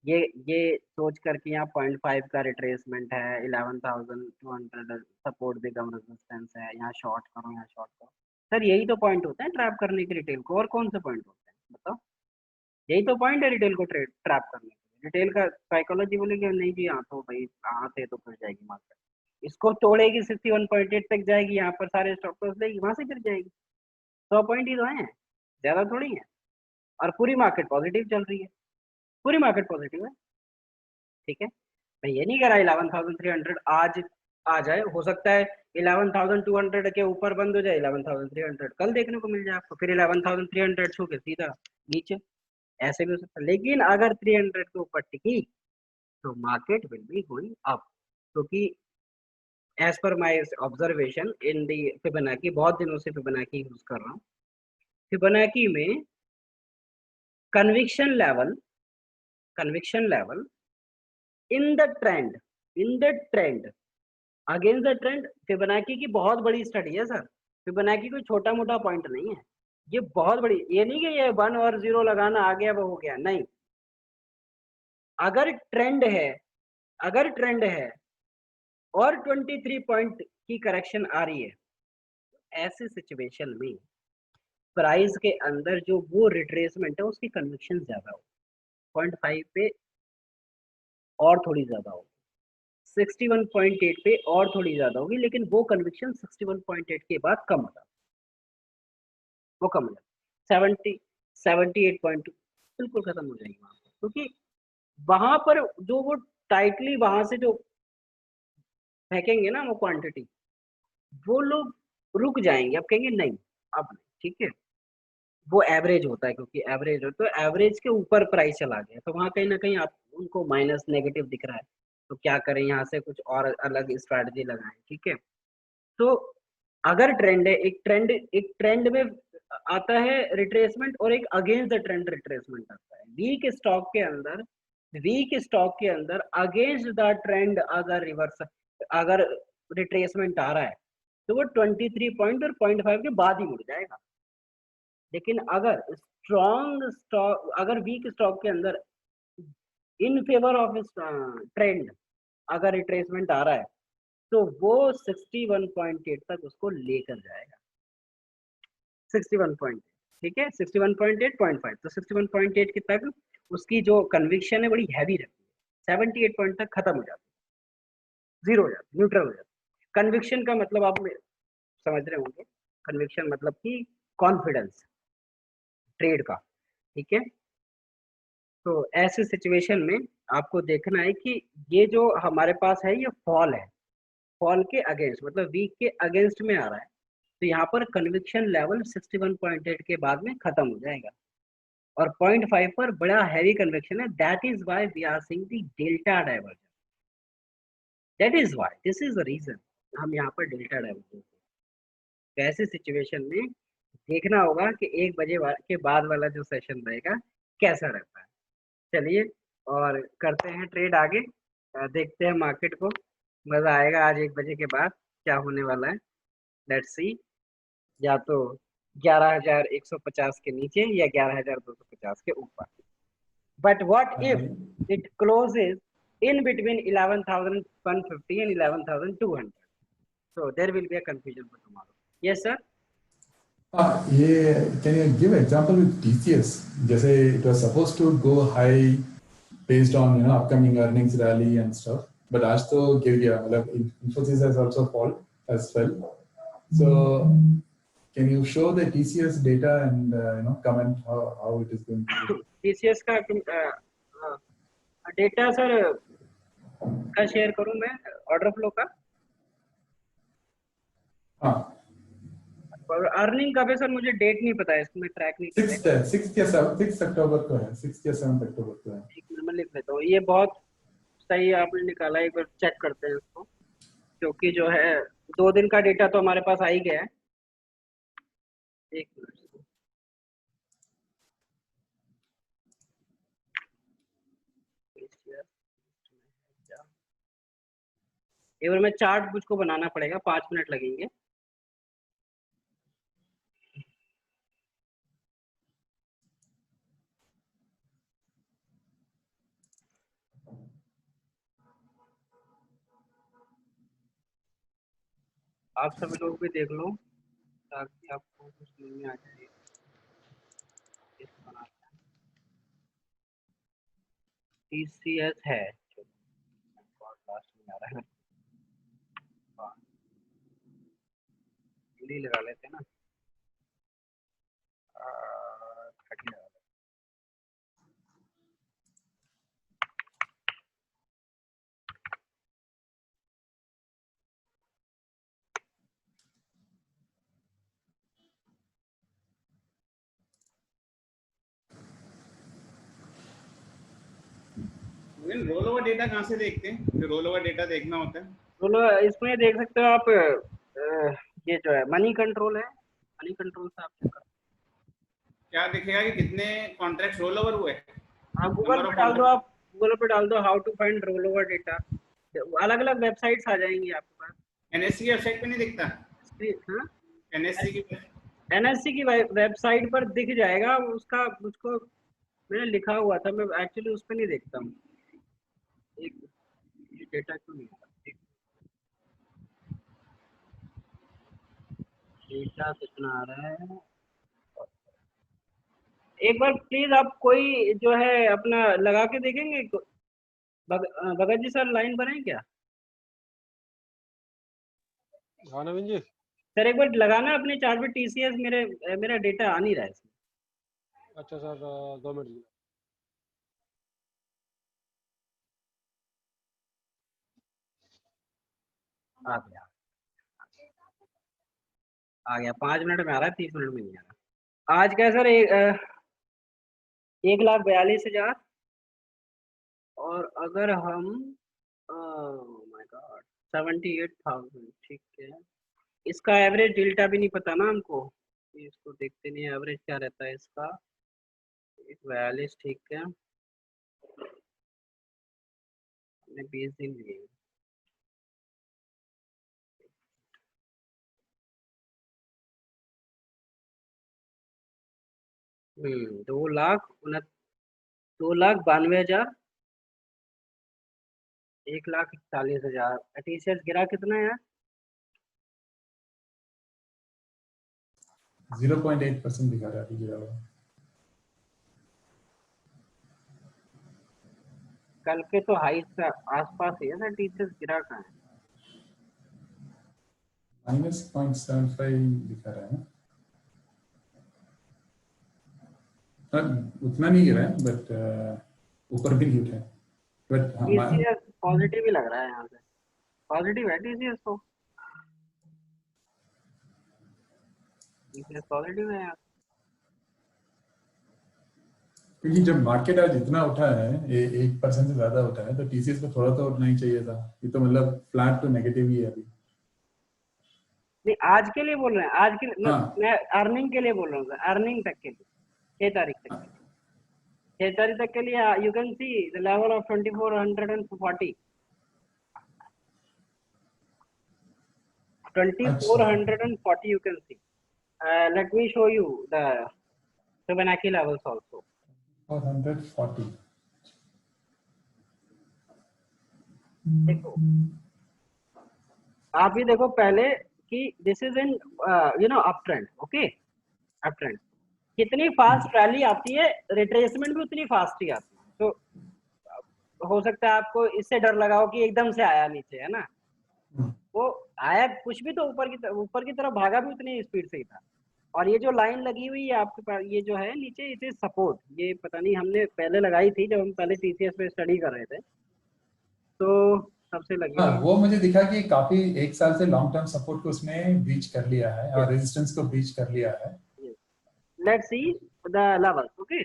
ये सोच करके यहाँ 0.5 का रिट्रेसमेंट है, 11,200 सपोर्ट देगा, रेजिस्टेंस है, यहाँ शॉर्ट करो, यहाँ शॉर्ट करो। सर यही तो पॉइंट होता है ट्रैप करने के रिटेल को, और कौन से पॉइंट होते हैं बताओ? यही तो पॉइंट है रिटेल को ट्रैप करने के। रिटेल का साइकोलॉजी बोलेगी नहीं जी, यहाँ तो भाई यहाँ से तो फिर जाएगी मार्केट, इसको तोड़ेगी 61.8 तक जाएगी, यहाँ पर सारे स्टॉप लॉस लेगी, वहां से गिर जाएगी। 100 पॉइंट ही तो है, ज्यादा थोड़ी है। और पूरी मार्केट पॉजिटिव चल रही है, पूरी मार्केट पॉजिटिव है, ठीक है। मैं ये नहीं कह रहा 11,300 आज आ जाए, हो सकता है 11,200 के ऊपर बंद हो जाए, 11,300 कल देखने को मिल जाए आपको, फिर 11,300 छू के सीधा नीचे, ऐसे भी हो सकता है। लेकिन अगर 300 के ऊपर टिकी तो market will be going up, क्योंकि as per my observation in the Fibonacci, बहुत दिनों से फिबोनाची यूज कर रहा हूँ, फिबोनाची में conviction level in the trend against the trend, Fibonacci की बहुत बड़ी स्टडी है सर। फिबोनाची कोई छोटा मोटा पॉइंट नहीं है, ये बहुत बड़ी, ये नहीं कि ये 1 और 0 लगाना आ गया वो हो गया, नहीं। अगर ट्रेंड है, अगर ट्रेंड है और 23 पॉइंट की करेक्शन आ रही है, ऐसे सिचुएशन में प्राइस के अंदर जो वो रिट्रेसमेंट है उसकी कन्विक्शन ज्यादा हो, 0.5 पे और थोड़ी ज्यादा हो, 61.8 पे और थोड़ी ज्यादा होगी, लेकिन वो कन्विक्शन 61.8 के बाद कम हो जाता, वो कम हो जाता, 78.2 बिल्कुल खत्म हो जाएगी वहां पर, क्योंकि वहां पर जो वो टाइटली वहां से जो फेंकेंगे ना वो क्वांटिटी, वो लोग रुक जाएंगे, अब कहेंगे नहीं अब नहीं, ठीक है। वो एवरेज होता है, क्योंकि एवरेज हो तो एवरेज के ऊपर प्राइस चला गया तो वहां कहीं ना कहीं आप उनको माइनस नेगेटिव दिख रहा है, तो क्या करें, यहाँ से कुछ और अलग स्ट्रैटेजी लगाएं, ठीक है। तो अगर ट्रेंड है, एक ट्रेंड में आता है रिट्रेसमेंट और एक अगेंस्ट द ट्रेंड रिट्रेसमेंट आता है। वीक स्टॉक के अंदर अगेंस्ट द ट्रेंड अगर रिवर्स, अगर रिट्रेसमेंट आ रहा है तो वो 23 पॉइंट और 0.5 के बाद ही मुड़ जाएगा, लेकिन अगर स्ट्रॉन्ग स्टॉक, अगर वीक स्टॉक के अंदर इन फेवर ऑफ ट्रेंड अगर रिट्रेसमेंट आ रहा है तो वो 61.8 तक उसको लेकर जाएगा। 61 ठीक है, 61.8.5, तो 61.8 के तक उसकी जो कन्विक्शन है बड़ी हैवी रहती है, 78 पॉइंट तक खत्म हो जाती है, जीरो हो जाती है, न्यूट्रल हो जाती है। कन्विक्शन का मतलब आप समझ रहे होंगे, कन्विक्शन मतलब कि कॉन्फिडेंस ट्रेड का, ठीक है। तो ऐसे सिचुएशन में आपको देखना है कि ये जो हमारे पास है ये फॉल है, फॉल के अगेंस्ट मतलब वीक के अगेंस्ट में आ रहा है, तो यहाँ पर कन्विक्शन लेवल 61.8 के बाद में खत्म हो जाएगा और 0.5 पर बड़ा हैवी कन्विक्शन है, that is why we are seeing the delta divergence, that is why, this is the reason हम यहाँ पर डेल्टा डाइवर्जन। तो ऐसे सिचुएशन में देखना होगा कि 1 बजे के बाद वाला जो सेशन रहेगा कैसा रहता है। चलिए और करते हैं ट्रेड आगे, देखते हैं मार्केट को, मजा आएगा आज 1 बजे के बाद क्या होने वाला है। लेट्स सी, या तो 11,150 के नीचे या 11,250 के ऊपर, but what if it closes in between 11,150 and 11,200, so there will be a confusion for tomorrow. Yes sir. ये can you give example with TCS? जैसे it was supposed to go high based on upcoming earnings rally and stuff, but आज तो गिर गया, मतलब Infosys has also fall as well. So can you show the TCS data and comment how it is going to be? TCS का data sir का share करूं मैं, order flow का, हाँ और अर्निंग का भी सर मुझे डेट नहीं पता है, इसको मैं ट्रैक नहीं कर रहा। 6 अक्टूबर को है, 6 या 7 अक्टूबर को है। एक मिनट में लिख लेता हूँ, ये बहुत सही आपने निकाला, एक बार चेक करते हैं इसको, क्योंकि जो है 2 दिन का डेटा तो हमारे पास आ ही गया है। एक मिनट, एक बार मैं चार्ट मुझको बनाना पड़ेगा, 5 मिनट लगेंगे। आप सभी लोग भी देख लो ताकि आपको कुछ समझ में आ जाए। TCS है, लास्ट में आ रहा है, लगा लेते हैं ना, 30 लगा लेते रोल ओवर डेटा कहाँ से देखते हैं? रोल ओवर डेटा देखना होता है बोलो, इसमें देख सकते हो आप, ये जो है मनी कंट्रोल है, मनी कंट्रोल से आप चेक करो, क्या दिखेगा कि कितने कॉन्ट्रैक्ट रोल ओवर हुए? आप गूगल पे डाल दो, आप गूगल पे डाल दो how to find roll over data, अलग अलग वेबसाइट्स आ जाएंगी आपके पास। एनएससी की वेबसाइट पे नहीं दिखता? हाँ, एनएससी की वेबसाइट पर दिख जाएगा उसका, मुझको मैंने लिखा हुआ था, मैं एक्चुअली उस पर नहीं देखता हूँ। एक डेटा क्यों नहीं आता, डेटा कितना आ रहा है, एक बार प्लीज आप कोई जो है अपना लगा के देखेंगे। भगत जी सर लाइन पर हैं क्या? हाँ नवीन जी। सर एक बार लगाना अपने चार्ट पे TCS, मेरा डेटा आ नहीं रहा है इसमें। अच्छा सर 2 मिनट आ गया, आ गया, 5 मिनट में आ रहा है, 30 मिनट में नहीं आ रहा। आज का सर 1,42,000, और अगर हम माय गॉड 78,000, ठीक है, इसका एवरेज डेल्टा भी नहीं पता ना हमको, इसको देखते नहीं एवरेज क्या रहता है इसका, 1,42, ठीक है, हमने 20 दिन लिए, 2,92,000, 1,41,000। टीसीएस गिरा कितना है यार? 0.8% दिखा रहा है अभी गिरा हुआ। कल के तो हाई से आसपास ही है सर, टीसीएस गिरा कहाँ है? -0.75 दिखा रहा है ना। उतना नहीं गिरा है बट ऊपर भी नहीं उठा है। बट टीसीएस पॉजिटिव ही लग रहा है यहाँ से, पॉजिटिव है टीसीएस तो, टीसीएस पॉजिटिव है यहाँ। क्योंकि जब मार्केट आज इतना उठा है 1% से ज्यादा उठा है तो टीसीएस को थोड़ा तो उठना ही चाहिए था। ये तो मतलब फ्लैट तो नेगेटिव ही है अभी। नहीं आज के लिए बोल रहे हैं, आज के लिए हाँ। मैं अर्निंग के लिए बोल रहा हूँ, अर्निंग तक के लिए, 6 तारीख तक के लिए, 6 तारीख तक के लिए you can see the level of 2440, 2440 you can see. Let me show you the Fibonacci levels also. 440 देखो आप भी देखो पहले कि this is in you know up trend, okay, up trend. कितनी फास्ट रैली आती है, रिट्रेसमेंट भी उतनी फास्ट ही आती है। तो हो सकता है आपको इससे डर लगाओ कि एकदम से आया नीचे, है ना, वो आया कुछ भी तो ऊपर की तरफ भागा भी उतनी स्पीड से ही था। और ये जो लाइन लगी हुई है आपके पास, ये जो है नीचे, इसे सपोर्ट, ये पता नहीं हमने पहले लगाई थी जब हम पहले टीसीएस पे स्टडी कर रहे थे, तो सबसे लगी हाँ, हुई। वो मुझे दिखा कि काफी 1 साल से लॉन्ग टर्म सपोर्ट को उसने ब्रीच कर लिया है और रेजिस्टेंस को ब्रीच कर लिया है। Let's see the levels, okay.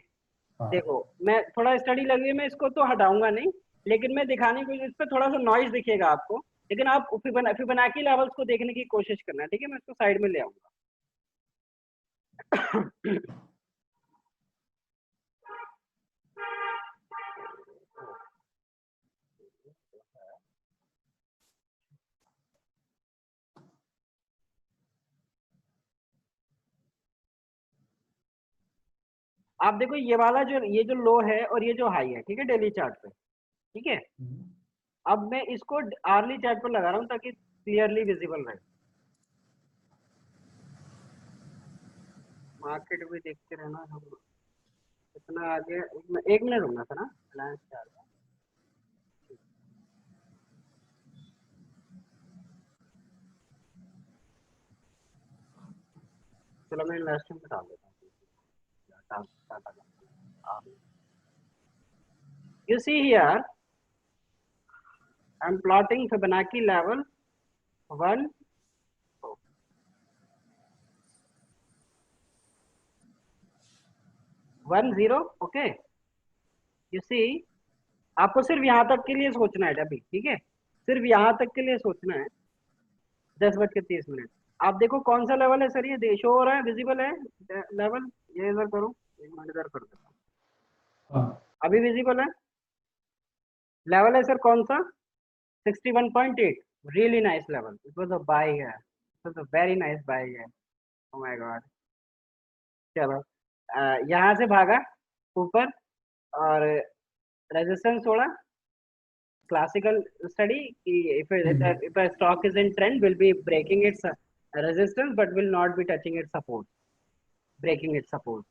देखो मैं थोड़ा स्टडी लगी है, मैं इसको तो हटाऊंगा नहीं, लेकिन मैं दिखाने की इस पे थोड़ा सा नॉइज दिखेगा आपको, लेकिन आप फिबोनाची लेवल्स को देखने की कोशिश करना, ठीक है। मैं इसको साइड में ले आऊंगा। आप देखो ये वाला ये जो लो है और ये जो हाई है, ठीक है, डेली चार्ट पे, ठीक है। अब मैं इसको आर्ली चार्ट पर लगा रहा हूँ ताकि क्लियरली विजिबल रहे। मार्केट भी देखते रहना, हम इतना आगे, एक मिनट रुकना था ना, अलायंस चार्ट। चलो मैं इन्वेस्टमेंट में डाल देता हूँ। You see here, I'm plotting Fibonacci level 1, 1, 0, okay. You see, आपको सिर्फ यहाँ तक के लिए सोचना है अभी, ठीक है, सिर्फ यहाँ तक के लिए सोचना है। 10:30। आप देखो कौन सा लेवल है सर, ये शो हो रहा है, विजिबल है लेवल, ये इधर करो, एक मिनट इधर कर देता हूँ, अभी विजिबल है लेवल है सर, कौन सा, 61.8, really nice level. It was a buy here. It was a very nice buy here. Oh my god. चलो यहाँ से भागा ऊपर और रेजिस्टेंस छोड़ा। Classical study if a stock is in trend will be breaking its resistance but will not be touching its support, breaking its support,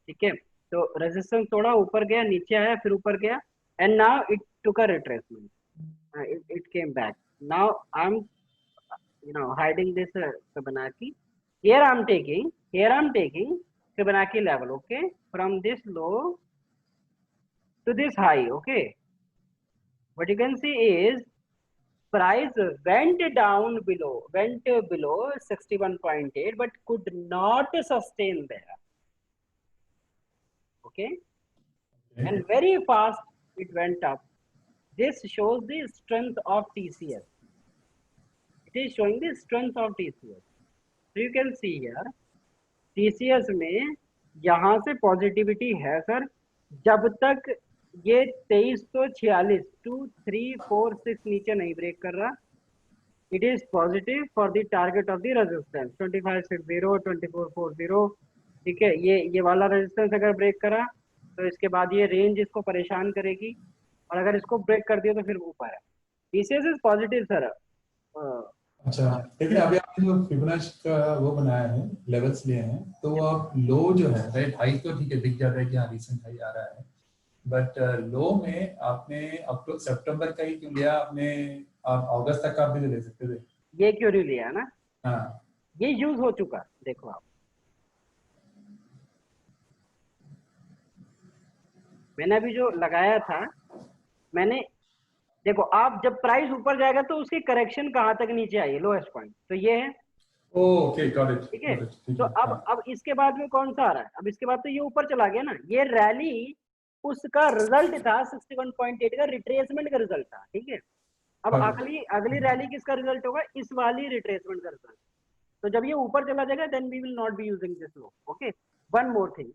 ठीक है। तो रेजिस्टेंस थोड़ा ऊपर गया, नीचे आया, फिर ऊपर गया, and now it took a retracement. It came back. Now I'm hiding this Fibonacci. Here I'm taking Fibonacci level, okay, from this low to this high, okay. What you can see is price went below 61.8 but could not sustain there, okay, and very fast it went up. This shows the strength of TCS. It is showing the strength of TCS. So you can see here TCS में यहाँ से positivity है sir, जब तक ये 2346 2346 नीचे नहीं break कर रहा, it is positive for the target of the resistance 2560, 2440, ठीक है, ये वाला रेजिस्टेंस अगर ब्रेक करा तो इसके बाद ये रेंज इसको परेशान करेगी, और अगर इसको ब्रेक कर दिया तो फिर ऊपर है। TCS is positive sir. अच्छा, लेकिन अभी आपने जो फिबोनाची का वो बनाया है, लेवल्स लिए हैं, तो वो आप लो जो है, राइट, हाई तो ठीक है, दिख जाता है कि हाँ रिसेंट हाई आ रहा है, बट लो में आपने अक्टूबर सितंबर का ही क्यों लिया आपने? आप अगस्त तक का आप भी तो ले सकते थे। ये क्यों नहीं लिया ना, हाँ, ये यूज हो चुका, देखो आप, मैंने अभी जो लगाया था, मैंने, देखो आप जब प्राइस ऊपर जाएगा तो उसकी करेक्शन कहाँ तक नीचे आई है, लोएस्ट पॉइंट तो ये है, ओके, गॉट इट, ठीक है। ठीक तो है, हाँ, अब इसके बाद में कौन सा आ रहा है, अब इसके बाद तो ये ऊपर चला गया ना, ये रैली उसका रिजल्ट था 61.8 का, रिट्रेसमेंट का रिजल्ट था, ठीक है। अब got it. अगली अगली रैली किसका रिजल्ट होगा, इस वाली रिट्रेसमेंट का रिजल्ट। तो जब ये ऊपर चला जाएगा then we will not be using this low, okay. One more thing,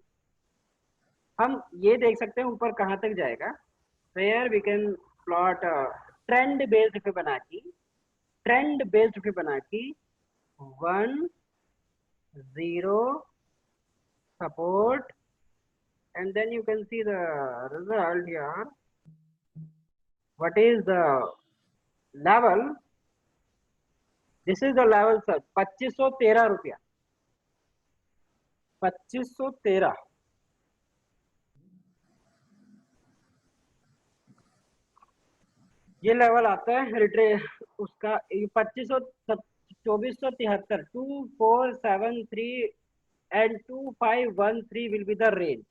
हम ये देख सकते हैं ऊपर कहाँ तक जाएगा। So here we can plot trend based Fibonacci. Trend based Fibonacci 1 0 support, and then you can see the result here. What is the level? This is the level sir, 2513 रुपया, 2513। ये लेवल आता है रिट्रे उसका 2473, 2473 and 2513 will be the range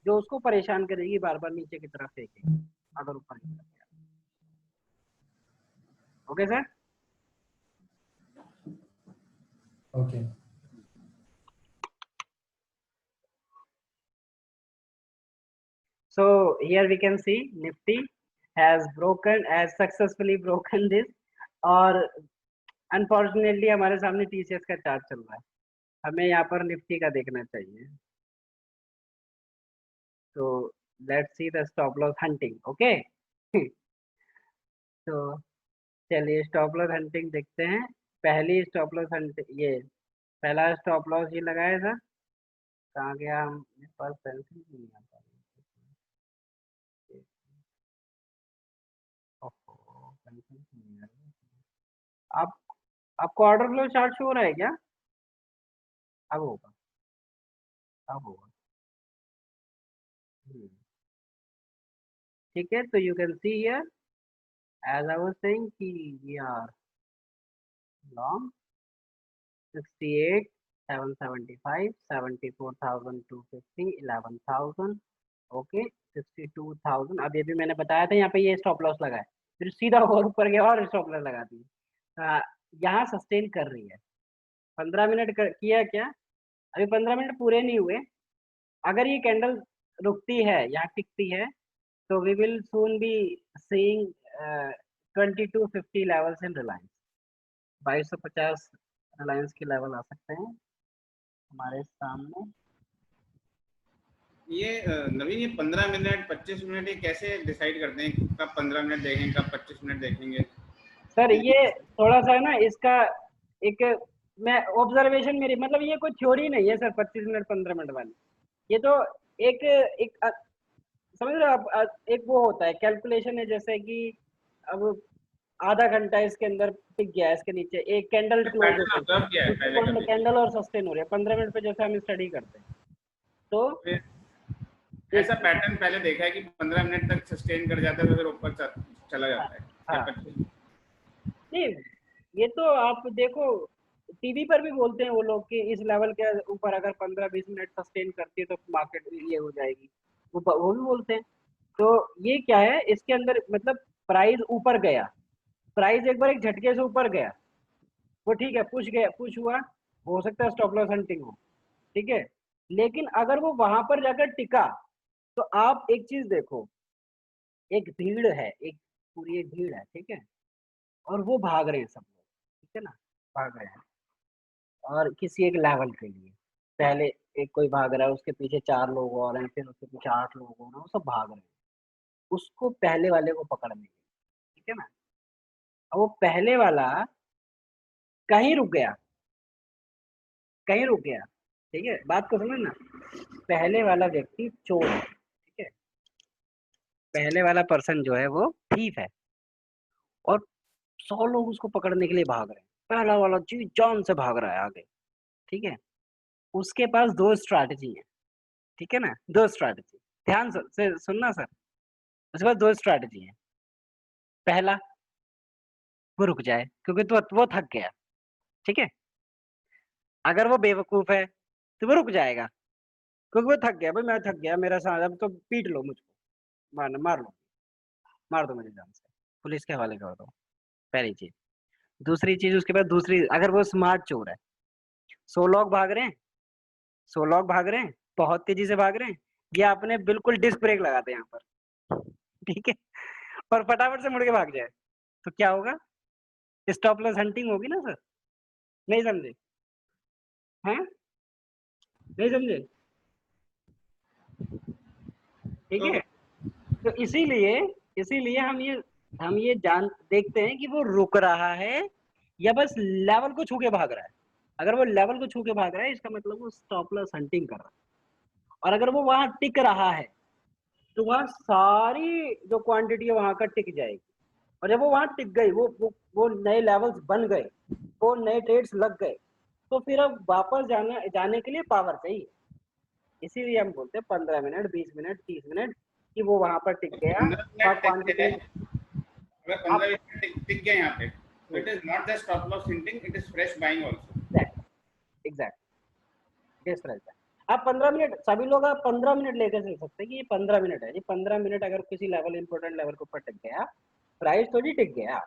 जो उसको परेशान करेगी, बार बार नीचे की तरफ फेंकेगी अगर ऊपर की तरफ गया। Okay sir, okay, so here we can see Nifty has successfully broken this, और अनफॉर्चुनेटली हमारे सामने टीसीएस का चार्ट चल रहा है, हमें यहाँ पर निफ्टी का देखना चाहिए। तो let's see the stop loss hunting, okay. तो चलिए स्टॉप लॉस हंटिंग देखते हैं। पहली स्टॉप लॉस हंटिंग, ये पहला स्टॉप लॉस ये लगाया था, कहाँ गया, हम मेरे पास पेंसिल नहीं आ पा रही, ओहो पेंसिल नहीं आ रही। आप आपको ऑर्डर फ्लो चार्ट शो हो रहा है क्या? अब होगा, अब होगा। ठीक है, तो you can see here as I was saying कि वी आर लॉन्ग 68 775 74,250 11,000, ओके 62,000। अब ये भी मैंने बताया था, यहाँ पे ये स्टॉप लॉस लगा है, फिर सीधा और ऊपर गया और स्टॉप लॉस लगा दी। यहाँ सस्टेन कर रही है, 15 मिनट किया क्या, अभी 15 मिनट पूरे नहीं हुए। अगर ये कैंडल रुकती है, यहाँ टिकती है, तो we will soon be seeing 2250 levels in Reliance, 2250 Reliance के लेवल आ सकते हैं हमारे सामने। ये नवीन, ये 15 मिनट 25 मिनट ये कैसे डिसाइड करते हैं कब 15 मिनट देखेंगे कब 25 मिनट देखेंगे? सर ये थोड़ा सा ना इसका एक, मैं ऑब्जर्वेशन मेरी, मतलब ये कोई थ्योरी नहीं है सर 25 मिनट 15 मिनट वाली, ये तो एक एक समझ रहे हो आप, एक वो होता है कैलकुलेशन है, जैसे कि अब आधा घंटा इसके अंदर टिक गया, इसके नीचे एक कैंडल क्लोज पैटर्न होती ऑब्जर्व किया है पहले है, कभी? कैंडल और सस्टेन हो रही है 15 मिनट पे, जैसे हम स्टडी करते हैं तो ऐसा पैटर्न पहले देखा है कि 15 मिनट तक सस्टेन कर जाता है फिर ऊपर चला जाता है हाँ, क्या 25? नहीं ये तो आप देखो टीवी पर भी बोलते हैं वो लोग कि इस लेवल के ऊपर अगर 15-20 मिनट सस्टेन करती है तो मार्केट ये हो जाएगी, वो भी बोलते हैं। तो ये क्या है इसके अंदर, मतलब प्राइस ऊपर गया, प्राइस एक बार एक झटके से ऊपर गया, वो ठीक है, पुश गया, पुश हुआ, हो सकता है स्टॉप लॉस हंटिंग हो, ठीक है। लेकिन अगर वो वहां पर जाकर टिका, तो आप एक चीज देखो, एक भीड़ है, एक पूरी एक भीड़ है, ठीक है, और वो भाग रहे हैं सब लोग, ठीक है ना, भाग रहे हैं, और किसी एक लेवल के लिए पहले एक कोई भाग रहा है, उसके पीछे 4 लोग और हैं, फिर उसके पीछे 8 लोग और हैं, वो सब भाग रहे हैं उसको पहले वाले को पकड़ने के लिए, ठीक है ना। अब वो पहले वाला कहीं रुक गया, कहीं रुक गया, ठीक है, बात को समझना। पहले वाला व्यक्ति चोर है, ठीक है, पहले वाला पर्सन जो है वो थीफ है, और 100 लोग उसको पकड़ने के लिए भाग रहे हैं, पहला वाला जी जान से भाग रहा है आगे, ठीक है। उसके पास दो स्ट्रैटेजी है, ठीक है ना, दो स्ट्रैटेजी, ध्यान से सुनना सर। उसके पास दो स्ट्रैटेजी है। पहला, वो रुक जाए क्योंकि वो थक गया, ठीक है। अगर वो बेवकूफ है तो वो रुक जाएगा क्योंकि वो थक गया, भाई मैं थक गया, मेरा साथ अब तो पीट लो मुझको, मार लो, मार दो मुझे जान से, पुलिस के हवाले कर दो, पहली चीज। दूसरी चीज उसके बाद, दूसरी, अगर वो स्मार्ट चोर है, 100 लोग भाग रहे हैं, 100 लोग भाग रहे हैं, बहुत तेजी से भाग रहे हैं, ये आपने बिल्कुल डिस्क ब्रेक लगाते हैं यहाँ पर, ठीक है, और फटाफट से मुड़ के भाग जाए, तो क्या होगा? स्टॉप लॉस हंटिंग होगी ना सर। नहीं समझे? हैं? नहीं समझे? ठीक तो है, तो इसीलिए इसीलिए हम ये जान देखते हैं कि वो रुक रहा है या बस लेवल को छू के भाग रहा है। अगर वो लेवल को छू के भाग रहा है, इसका मतलब वो स्टॉप लॉस हंटिंग कर रहा है। और अगर वो वहां टिक रहा है तो वहां सारी जो क्वांटिटी है वहां का टिक जाएगी, और जब वो वहां टिक गई, वो नए लेवल्स बन गए, वो नए ट्रेड्स लग गए, तो फिर अब वापस जाने के लिए पावर चाहिए। इसीलिए हम बोलते हैं 15 मिनट, 20 मिनट, 30 मिनट कि वो वहां पर टिक गया, पंद्रह वहां मिनट टिक गए, क्वांटिटी। अगर 15-20 मिनट टिक गए यहाँ पे, तो it is not just stop loss hinting, it is fresh buying also. Exact difference है। आप 15 मिनट, सभी लोग आप 15 मिनट लेकर चल सकते हैं कि ये 15 मिनट है, ये 15 मिनट अगर किसी लेवल, इंपॉर्टेंट लेवल के ऊपर टिक गया, प्राइस थोड़ी टिक गया,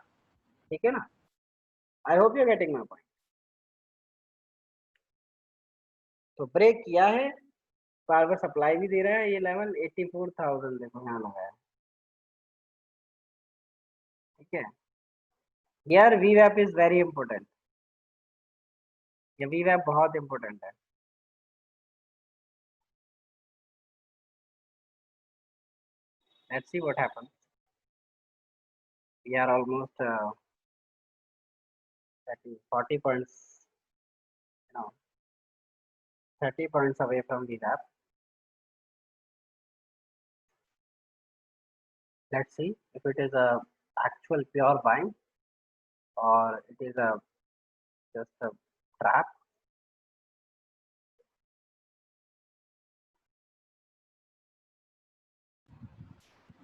ठीक है ना। I hope you getting my point. तो ब्रेक किया है, पावर सप्लाई भी दे रहा है, ये लेवल 84,000 देखो यहाँ लगा है, ठीक है। यार वीवैप इज वेरी इंपॉर्टेंट, ये वीवैप बहुत इंपॉर्टेंट है। Let's see what happen. We are almost 40 points, you know, 30 points away from VWAP. Let's see if it is a actual pure buying or it is a just a trap.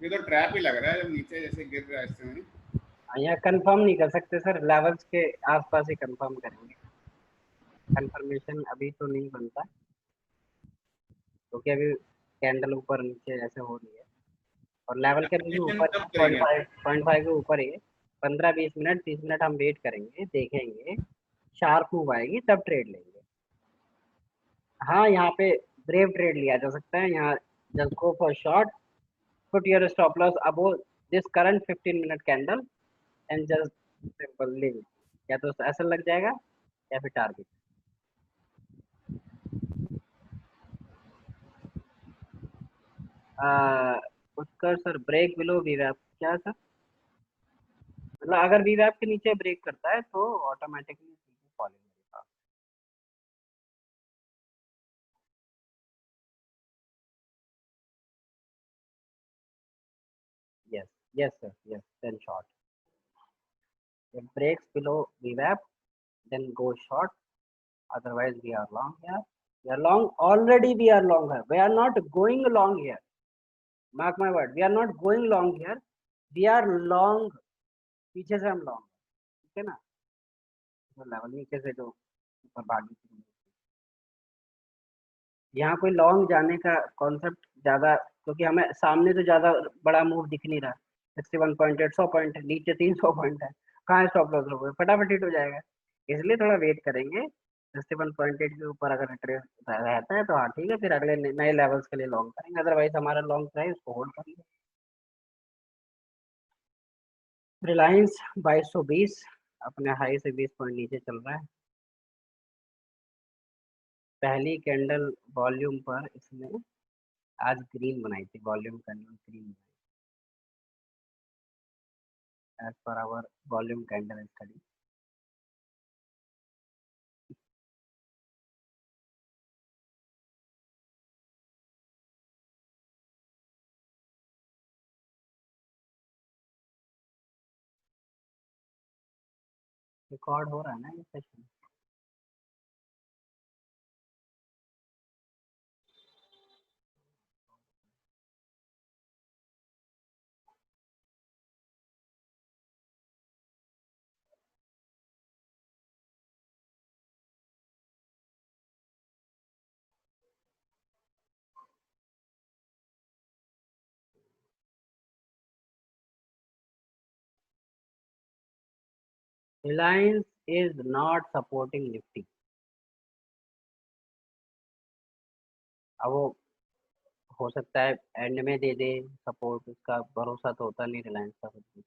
ये तो trap ही लग रहा है, जब नीचे जैसे गिर रहा है इस समय। यहाँ कंफर्म नहीं कर सकते सर, लेवल्स के आसपास ही कंफर्म करेंगे, कंफर्मेशन अभी तो नहीं बनता क्योंकि अभी कैंडल ऊपर नीचे ऐसे हो रही है, और लेवल के भी कंफर्मेशन ऊपर कब पॉइंट करेंगे? फाइव पॉइंट फाइव के ऊपर ही है। 15-20 मिनट, 30 मिनट हम वेट करेंगे, देखेंगे, शार्प मूव आएगी तब ट्रेड लेंगे। हाँ, यहाँ पे ब्रेव ट्रेड लिया जा सकता है, यहाँ just go for short, put your stop loss above this current 15-minute candle and just simple leave it, या तो ऐसा लग जाएगा या फिर target. Utkar sir, break below वीवैप क्या सर? मतलब अगर वीवैप के नीचे ब्रेक करता है तो ऑटोमेटिकली फॉलिंग होगा। Yes, yes sir, yes, then short. if breaks below VWAP, then go short, otherwise we are long here, we are long already, we are long here, we are not going long here, mark my word, we are not going long here, we are long, पीछे से हम long, ठीक है ना। तो level नीचे से जो ऊपर भागी थी, यहाँ कोई लॉन्ग जाने का कॉन्सेप्ट ज्यादा, क्योंकि हमें सामने तो ज्यादा बड़ा मूव दिख नहीं रहा। 61.8, 100 पॉइंट है नीचे, 300 पॉइंट है, कहाँ स्टॉप लॉस लोगे, फटाफट हिट हो जाएगा, इसलिए थोड़ा वेट करेंगे। 61.8 के ऊपर अगर ट्रेड रहता है तो हाँ ठीक है, फिर अगले नए लेवल्स के लिए लॉन्ग करेंगे, अदरवाइज हमारा लॉन्ग प्राइस उसको होल्ड करेंगे। रिलायंस 2220 अपने हाई से 20 पॉइंट नीचे चल रहा है। पहली कैंडल वॉल्यूम पर इसने आज ग्रीन बनाई थी, volume candle green as per our volume candle study. Record हो रहा है ना ये session? Reliance is not supporting Nifty. अब वो हो सकता है एंड में दे दे सपोर्ट, उसका भरोसा तो होता नहीं रिलायंस का कुछ भी।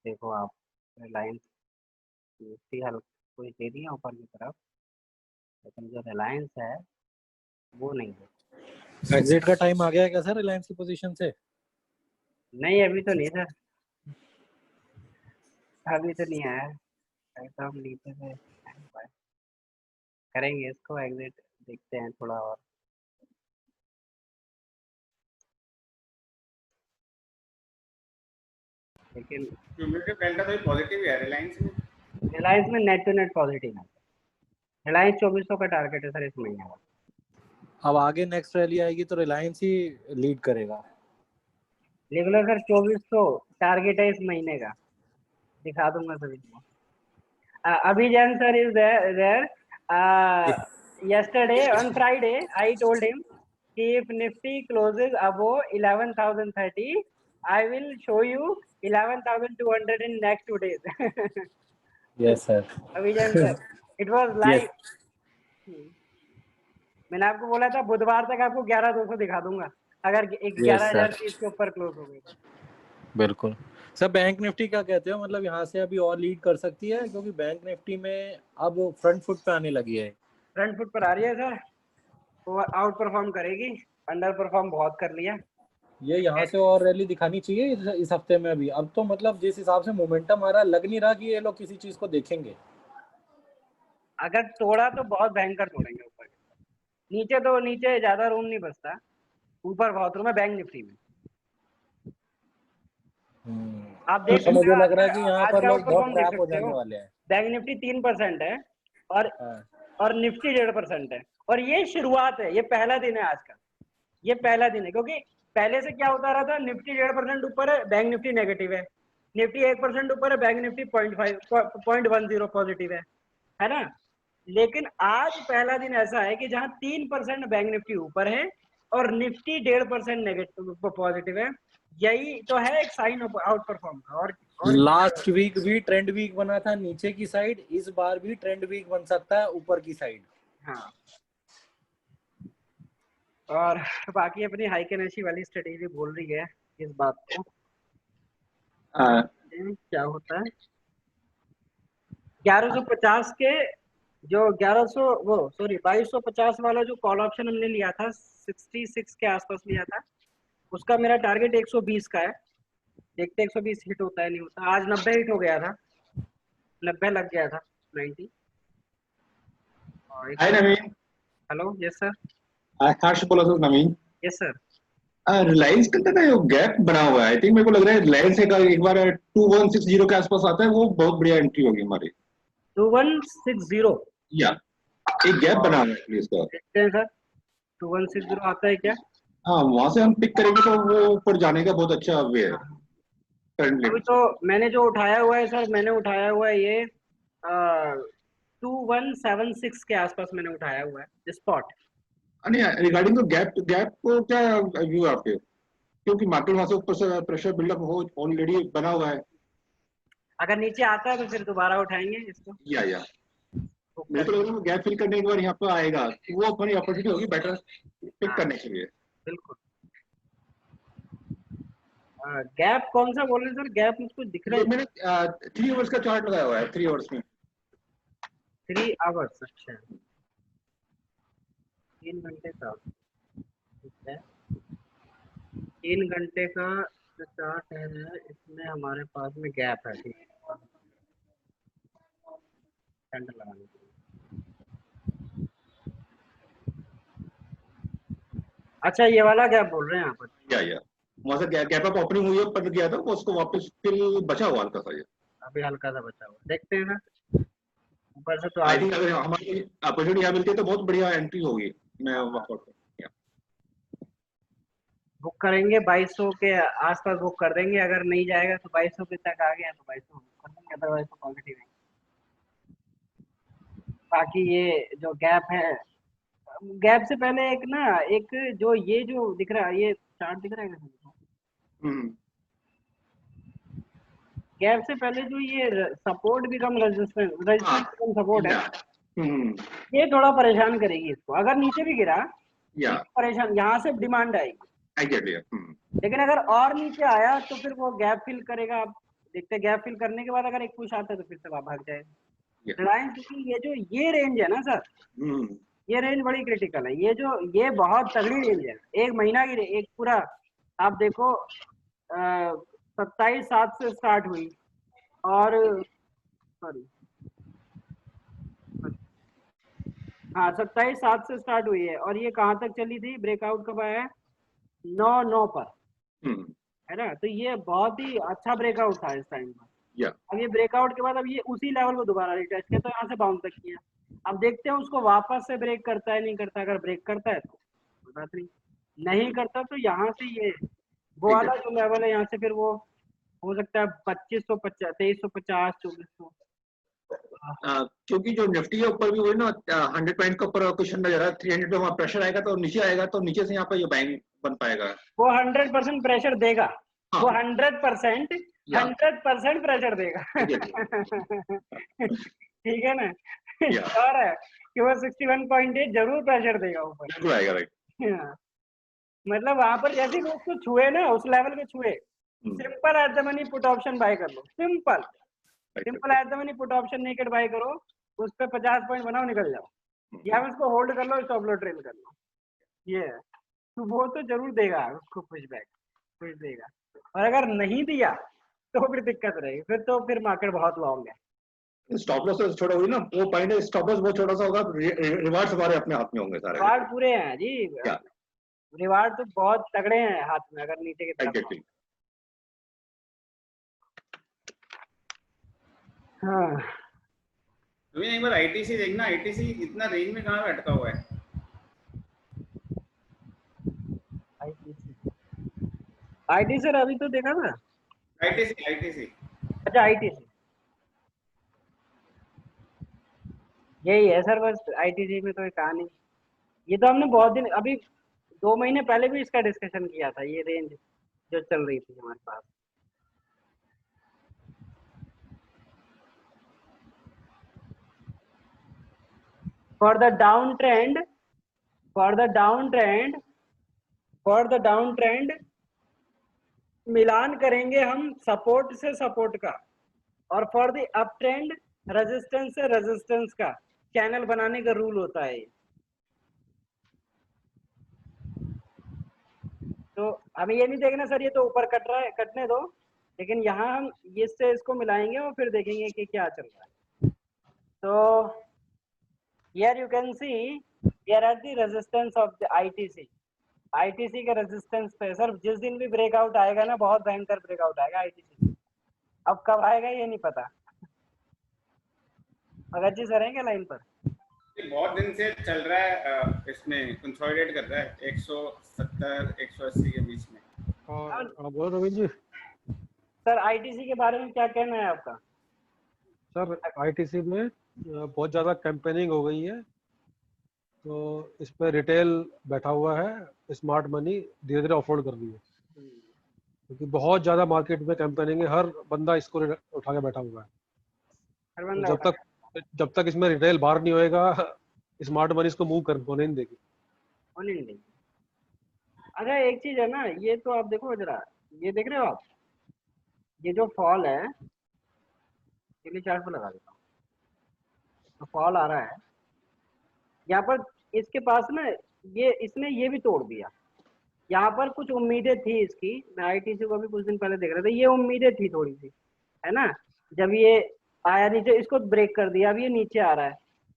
देखो आप रिलायंस निफ्टी कोई दे दिया ऊपर की तरफ, लेकिन जो रिलायंस है वो नहीं है। एग्जिट का टाइम आ गया है क्या सर रिलायंस की पोजीशन से? नहीं अभी तो नहीं सर, अभी तो नहीं आया, एकदम नीचे से करेंगे इसको एग्जिट, देखते हैं थोड़ा और। लेकिन क्यूमुलेटिव डेल्टा तो पॉजिटिव है रिलायंस में नेट टू नेट पॉजिटिव है। रिलायंस 2400 का टारगेट है सर इस महीने का। अब आगे नेक्स्ट रैली आएगी तो रिलायंस ही लीड करेगा। लिख लो सर 2400 टारगेट है इस महीने का, दिखा दूंगा सभी को। Abhijan sir is there. Yesterday on Friday, I told him if Nifty closes above 11,030, I will show you 11,200 in next 2 days. Yes sir. Abhijan sir, it was live. मैंने आपको बोला था बुधवार तक आपको 11,200 दिखा दूंगा अगर 11,030 के ऊपर क्लोज हो गई। बिल्कुल सर। बैंक निफ्टी क्या कहते हो, मतलब यहाँ से अभी और लीड कर सकती है? क्योंकि बैंक निफ्टी में अब फ्रंट फुट पे आने लगी है। फ्रंट फुट पर आ रही है सर, वो आउट परफॉर्म करेगी, अंडर परफॉर्म बहुत कर लिया। ये यहाँ से और रैली दिखानी चाहिए इस हफ्ते में। अभी अब तो मतलब जिस हिसाब से मोमेंटम आ रहा है, लग नहीं रहा कि ये लोग किसी चीज को देखेंगे। अगर तोड़ा तो बहुत भयंकर तोड़ेंगे ऊपर, नीचे तो नीचे ज्यादा रूम नहीं बचता, ऊपर बहुत रूम है बैंक निफ्टी में। आप देख तो मुझे लग रहा है कि यहाँ पर लोग बहुत ट्रैप हो जाने वाले हैं। बैंक निफ्टी 3% है और निफ्टी 1.5% है, और ये शुरुआत है, ये पहला दिन है आज का, ये पहला दिन है। क्योंकि पहले से क्या होता रहा था, निफ्टी 1.5% ऊपर है, बैंक निफ्टी नेगेटिव है, निफ्टी 1% ऊपर है, बैंक निफ्टी 0.10 पॉजिटिव है ना। लेकिन आज पहला दिन ऐसा है कि जहां 3% बैंक निफ्टी ऊपर है और निफ्टी 1.5% नेगेटिव पॉजिटिव है। यही तो है एक साइन ऑफ आउट परफॉर्म का। और लास्ट वीक भी ट्रेंड वीक बना था नीचे की साइड, इस बार भी ट्रेंड वीक बन सकता है ऊपर की साइड। हाँ, और बाकी अपनी हाइकेनेसी वाली स्ट्रेटेजी बोल रही है इस बात को। क्या होता है 1150 के जो 2250 वाला जो कॉल ऑप्शन हमने लिया था 66 के आसपास लिया था, उसका मेरा टारगेट 120 का है। देखते 120 हिट होता है नहीं होता। आज 90 हिट हो गया था, 90 लग गया था 90। Hi Naveen. Hello, yes sir. Harsh बोला sir. Naveen. Yes sir. Reliance का जो गैप बना हुआ है, आई थिंक मेरे को लग रहा है रिलायंस एक बार 2160 के आसपास आता है, वो बहुत बढ़िया एंट्री होगी हमारी। 2160 या एक गैप बना हुआ है प्लीज का। देखते हैं सर 2160 आता है क्या। हाँ, वहां से हम पिक करेंगे तो वो ऊपर जाने का बहुत अच्छा वे है करंटली। अभी तो मैंने जो उठाया हुआ है सर, मैंने उठाया हुआ है ये 2176 के आसपास मैंने उठाया हुआ है स्पॉट। रिगार्डिंग गैप को क्या व्यू है आपके, क्योंकि मार्केट वहां से ऊपर से प्रेशर बिल्डअप हो ऑलरेडी बना हुआ है। अगर नीचे आता है तो फिर दोबारा उठाएंगे इसको। या मेरे को लग रहा है गैप फिल करने के बाद यहाँ पे आएगा तो वो अपनी अपॉर्चुनिटी होगी बेटर पिक करने के लिए। बिल्कुल। गैप कौन सा बोल रहे सर? गैप मुझको दिख रहा है। मैंने 3 आवर्स का चार्ट लगाया हुआ है। 3 आवर्स में 3 आवर्स। अच्छा, 3 घंटे का, ठीक है। 3 घंटे का जो चार्ट है इसमें हमारे पास में गैप है, ठीक है। कैंडल लगाने के लिए। अच्छा, ये वाला गैप बोल रहे हैं यहाँ पर। या वहां से गैप अप ओपनिंग हुई है, बंद किया था, उसको वापस फिर बचा हुआ हल्का सा, ये अभी हल्का सा बचा हुआ है। देखते हैं ना, ऊपर से तो आई आज थिंक अगर हमारी अपॉर्चुनिटी यहाँ मिलती है तो बहुत बढ़िया एंट्री होगी। मैं वर्कआउट बुक करेंगे 2200 के आसपास बुक कर देंगे, अगर नहीं जाएगा तो 2200 के तक आ गया तो 2200 बुक कर देंगे, अदरवाइज तो पॉजिटिव है। बाकी ये जो गैप है, गैप से पहले एक ना, एक जो ये जो दिख रहा है, ये चार्ट दिख रहा है गैप से पहले जो ये support become resistance, resistance become support है, ये थोड़ा परेशान करेगी इसको। अगर नीचे भी गिरा परेशान, यहाँ से डिमांड आएगी। लेकिन अगर और नीचे आया तो फिर वो गैप फिल करेगा। आप देखते हैं गैप फिल करने के बाद अगर एक पुश आता है तो फिर से भाग जाएगा रिलायंस, क्योंकि ये जो ये रेंज है ना सर, ये रेंज बड़ी क्रिटिकल है। ये बहुत तगड़ी रेंज है। एक महीना की एक पूरा आप देखो 27/7 से स्टार्ट हुई और सॉरी हाँ 27/7 से स्टार्ट हुई है और ये कहाँ तक चली थी, ब्रेकआउट कब आया है 9/9 पर, है ना। तो ये बहुत ही अच्छा ब्रेकआउट था इस टाइम पर। अब ये ब्रेकआउट के बाद अब ये उसी लेवल को दोबारा रिटेस्ट किया तो यहाँ से बाउंस तक किया। अब देखते हैं उसको वापस से ब्रेक करता है नहीं करता। अगर ब्रेक करता है तो बात नहीं करता तो यहाँ से ये वो वाला जो लेवल है यहाँ से फिर वो हो सकता है 2550, 2350, 2400। क्योंकि जो निफ्टी है ऊपर भी वही ना 100 पॉइंट का ऊपर क्वेश्चन नजर आ रहा है। 300 पे वहाँ प्रेशर आएगा तो नीचे आएगा, तो नीचे से यहाँ पे ये बैंक बन पाएगा। वो 100% प्रेशर देगा। वो 100% प्रेशर देगा। ठीक है ना। और है कि वो 61.8 जरूर प्रेशर देगा ऊपर, बिल्कुल आएगा भाई। मतलब वहां पर जैसे ही उसको छुए ना, उस लेवल पे छुए, simple at the money put option buy कर लो। Simple at the money put option naked buy करो, उस पे 50 पॉइंट बनाओ, निकल जाओ, या उसको होल्ड कर लो, स्टॉप लॉस ट्रेल कर लो। ये तो वो तो जरूर देगा उसको पुश देगा। और अगर नहीं दिया तो फिर दिक्कत रहेगी, फिर मार्केट बहुत लॉन्ग है। स्टॉप लॉस छोटा हुई ना, वो पॉइंट स्टॉप लॉस बहुत छोटा सा होगा, रिवार्ड्स हमारे अपने हाथ में होंगे सारे। रिवार्ड पूरे हैं जी, रिवार्ड तो बहुत तगड़े हैं हाथ में अगर नीचे की तरफ। हाँ तुम्हें एक बार आईटीसी देखना, आईटीसी इतना रेंज में कहाँ अटका हुआ है। आईटी सर अभी तो देखा ना, आईटीसी अच्छा आईटीसी यही है सर, बस आईटीसी में तो कहा नहीं। ये तो हमने बहुत दिन, अभी 2 महीने पहले भी इसका डिस्कशन किया था, ये रेंज जो चल रही थी हमारे पास। फॉर द डाउन ट्रेंड मिलान करेंगे हम सपोर्ट से सपोर्ट का, और for the up trend resistance से रेजिस्टेंस का चैनल बनाने का रूल होता है। तो हमें ये नहीं देखना सर ये तो ऊपर कट रहा है, कटने दो, लेकिन यहाँ हम इससे इसको मिलाएंगे और फिर देखेंगे कि क्या चल रहा है। तो here you can see here are the resistance of the ITC के रेजिस्टेंस पे सर जिस दिन भी ब्रेकआउट आएगा ना, बहुत भयंकर ब्रेकआउट आएगा ITC। अब कब आएगा ये नहीं पता। अगर जी सर है क्या लाइन पर? बहुत दिन से चल रहा है, इसमें कंसोलिडेट कर रहा है 170 180 के बीच में। बोलो रविंद्र जी। सर आईटीसी के बारे में क्या कहना है आपका? सर आईटीसी में बहुत ज़्यादा कैंपेनिंग हो गई है, तो इस पर रिटेल बैठा हुआ है, स्मार्ट मनी धीरे धीरे ऑफलोड कर रही है, क्योंकि बहुत ज़्यादा मार्केट में कैंपेनिंग है, हर बंदा इसको उठा के बैठा हुआ है। तो जब तक इसमें रिटेल बाहर नहीं होएगा, स्मार्ट मनी इसको मूव होने नहीं देगी। अच्छा एक चीज है ना, ये तो आप देखो जरा, ये देख रहे हो आप, ये जो फॉल है, डेली चार्ट पर लगा देता हूँ, तो फॉल आ रहा है यहाँ पर, इसके पास ना इसने ये भी तोड़ दिया। यहाँ पर कुछ उम्मीदें थी इसकी, मैं आईटीसी को भी कुछ दिन पहले देख रहा था, ये उम्मीदें थी थोड़ी सी, है ना। जब ये आया नीचे, इसको ब्रेक कर दिया, अब ये नीचे आ रहा है,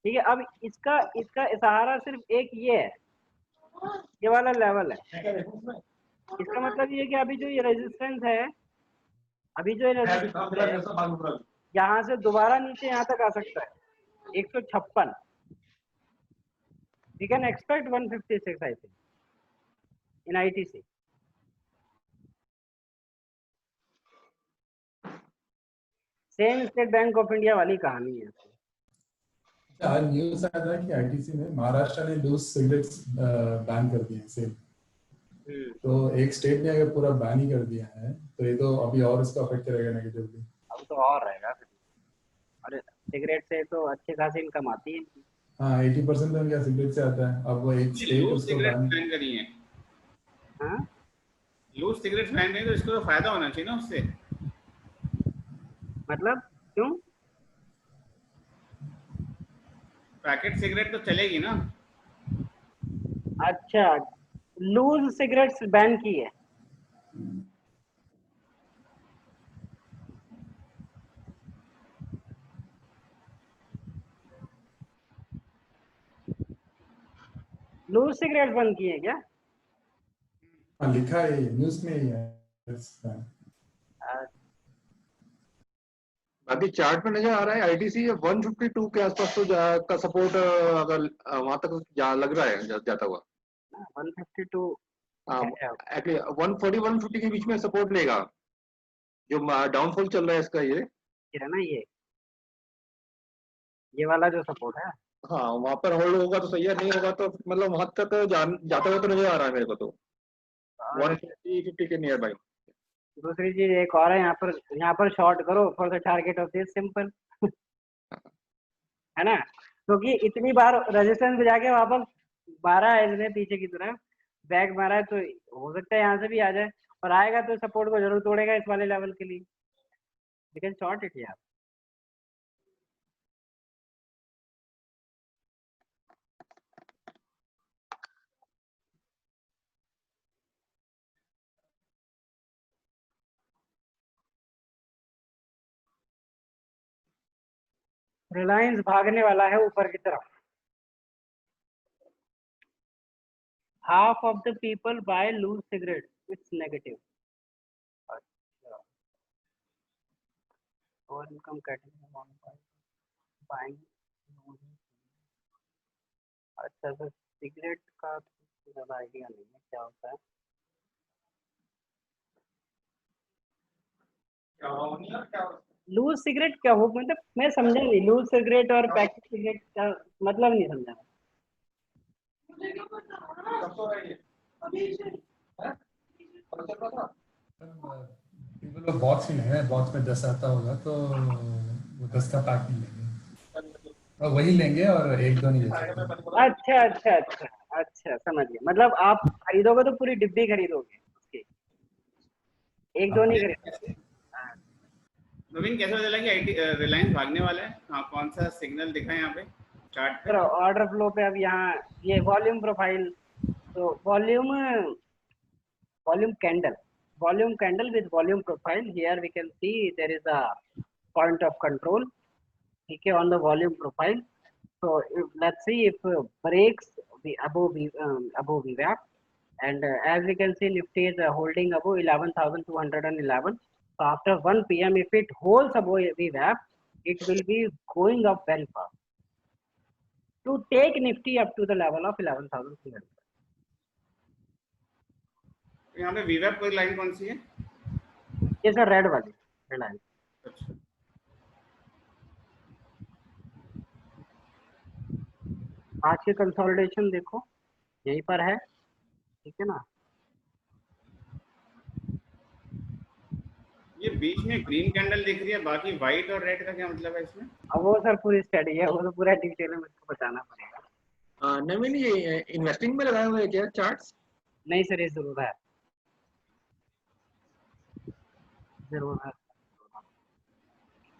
ठीक है। अब इसका सहारा सिर्फ एक ये है, ये वाला लेवल है। इसका मतलब ये कि अभी जो ये रेजिस्टेंस है, अभी जो ये रेजिस्टेंस है यहाँ से दोबारा नीचे यहाँ तक आ सकता है 156. We can expect 156 I think in ITC. Same state bank of India वाली कहानी है. आज न्यूज़ आया था कि आईटीसी में महाराष्ट्र ने लूज सिगरेट्स बैन कर दिए सेल. तो एक स्टेट ने अगर पूरा बैन ही कर दिया है तो ये तो अभी और इसका अफेक्ट करेगा नेगेटिवली. अब तो और रहेगा. अरे सिगरेट से तो अच्छे खासी इनकम आती है. हाँ 80% तो उनका सिगरेट से आता है. अब वो एक स्टेट लूज उसको सिगरेट बैन. बैन करी है. हाँ लूज सिगरेट बैन करी तो इसको तो फायदा होना चाहिए ना उससे. मतलब क्यों? पैकेट सिगरेट तो चलेगी ना. अच्छा लूज सिगरेट्स बैन की है. लूज सिगरेट बंद की है क्या? हाँ लिखा है न्यूज़ में ही है. अभी चार्ट में नजर आ रहा है आईटीसी 152 के आसपास तो का सपोर्ट अगर वहां तक लग रहा है जाता हुआ. 152 एक्चुअली 140 150 के बीच में सपोर्ट लेगा. जो डाउनफॉल चल रहा है इसका ये है ना. ये वाला जो सपोर्ट है. हाँ वहां पर होल्ड होगा तो सही है. नहीं होगा तो मतलब वहां तक जाता हुआ तो नजर आ रहा है मेरे को तो 150 के नियर बाई. दूसरी चीज एक और है, यहाँ पर शॉर्ट करो for the target of this simple. है ना. क्योंकि तो इतनी बार रेजिस्टेंस पे जाके वापस मारा है इसने पीछे की तरफ बैक मारा है, तो हो सकता है यहाँ से भी आ जाए. और आएगा तो सपोर्ट को जरूर तोड़ेगा इस वाले लेवल के लिए. यू कैन शॉर्ट इट यार. रिलायंस भागने वाला है ऊपर की तरफ. Half of the people buy loose cigarette. It's negative. अच्छा और इनकम कैटेगरी बाइंग. अच्छा तो सिगरेट का तो ज़्यादा आइडिया नहीं है क्या होता है. लूज सिगरेट क्या हो, मतलब मैं समझा नहीं. लूज सिगरेट और पैकेट सिगरेट का मतलब नहीं समझा. वो बॉक्स ही लेंगे. बॉक्स में 10 आता होगा तो वो 10 का पैक नहीं लेंगे और वही लेंगे और एक दो नहीं ले सकते. अच्छा अच्छा अच्छा अच्छा समझ गया. मतलब आप खरीदोगे तो पूरी डिब्बी खरीदोगे उसकी, एक दो नहीं खरीदोगे. नवीन कैसे पता चला कि आईटी रिलायंस भागने वाला है. हाँ कौन सा सिग्नल दिखा है यहाँ पे चार्ट पे. ऑर्डर फ्लो पे अब यहाँ ये वॉल्यूम प्रोफाइल. तो volume candle with volume profile. Here we can see there is a point of control, okay, on the volume profile. So let's see if breaks the above VWAP, and as we can see Nifty is holding above 11,211. So after 1 PM if it holds above VWAP, it will be going up very fast to take Nifty up to the level of 11,300. यहाँ पे वीवैप कोई line कौन सी है. ये sir red वाली रिलायंस. अच्छा आज के कंसोलिडेशन देखो यहीं पर है, ठीक है ना. ये बीच में ग्रीन कैंडल दिख रही है, बाकी व्हाइट और रेड का क्या मतलब है इसमें. अब वो सर पूरी स्टडी है, वो तो पूरा डिटेल में मुझको बताना पड़ेगा. नवीन ये इन्वेस्टिंग में लगाए हुए क्या चार्ट्स. नहीं सर ये जरूर है.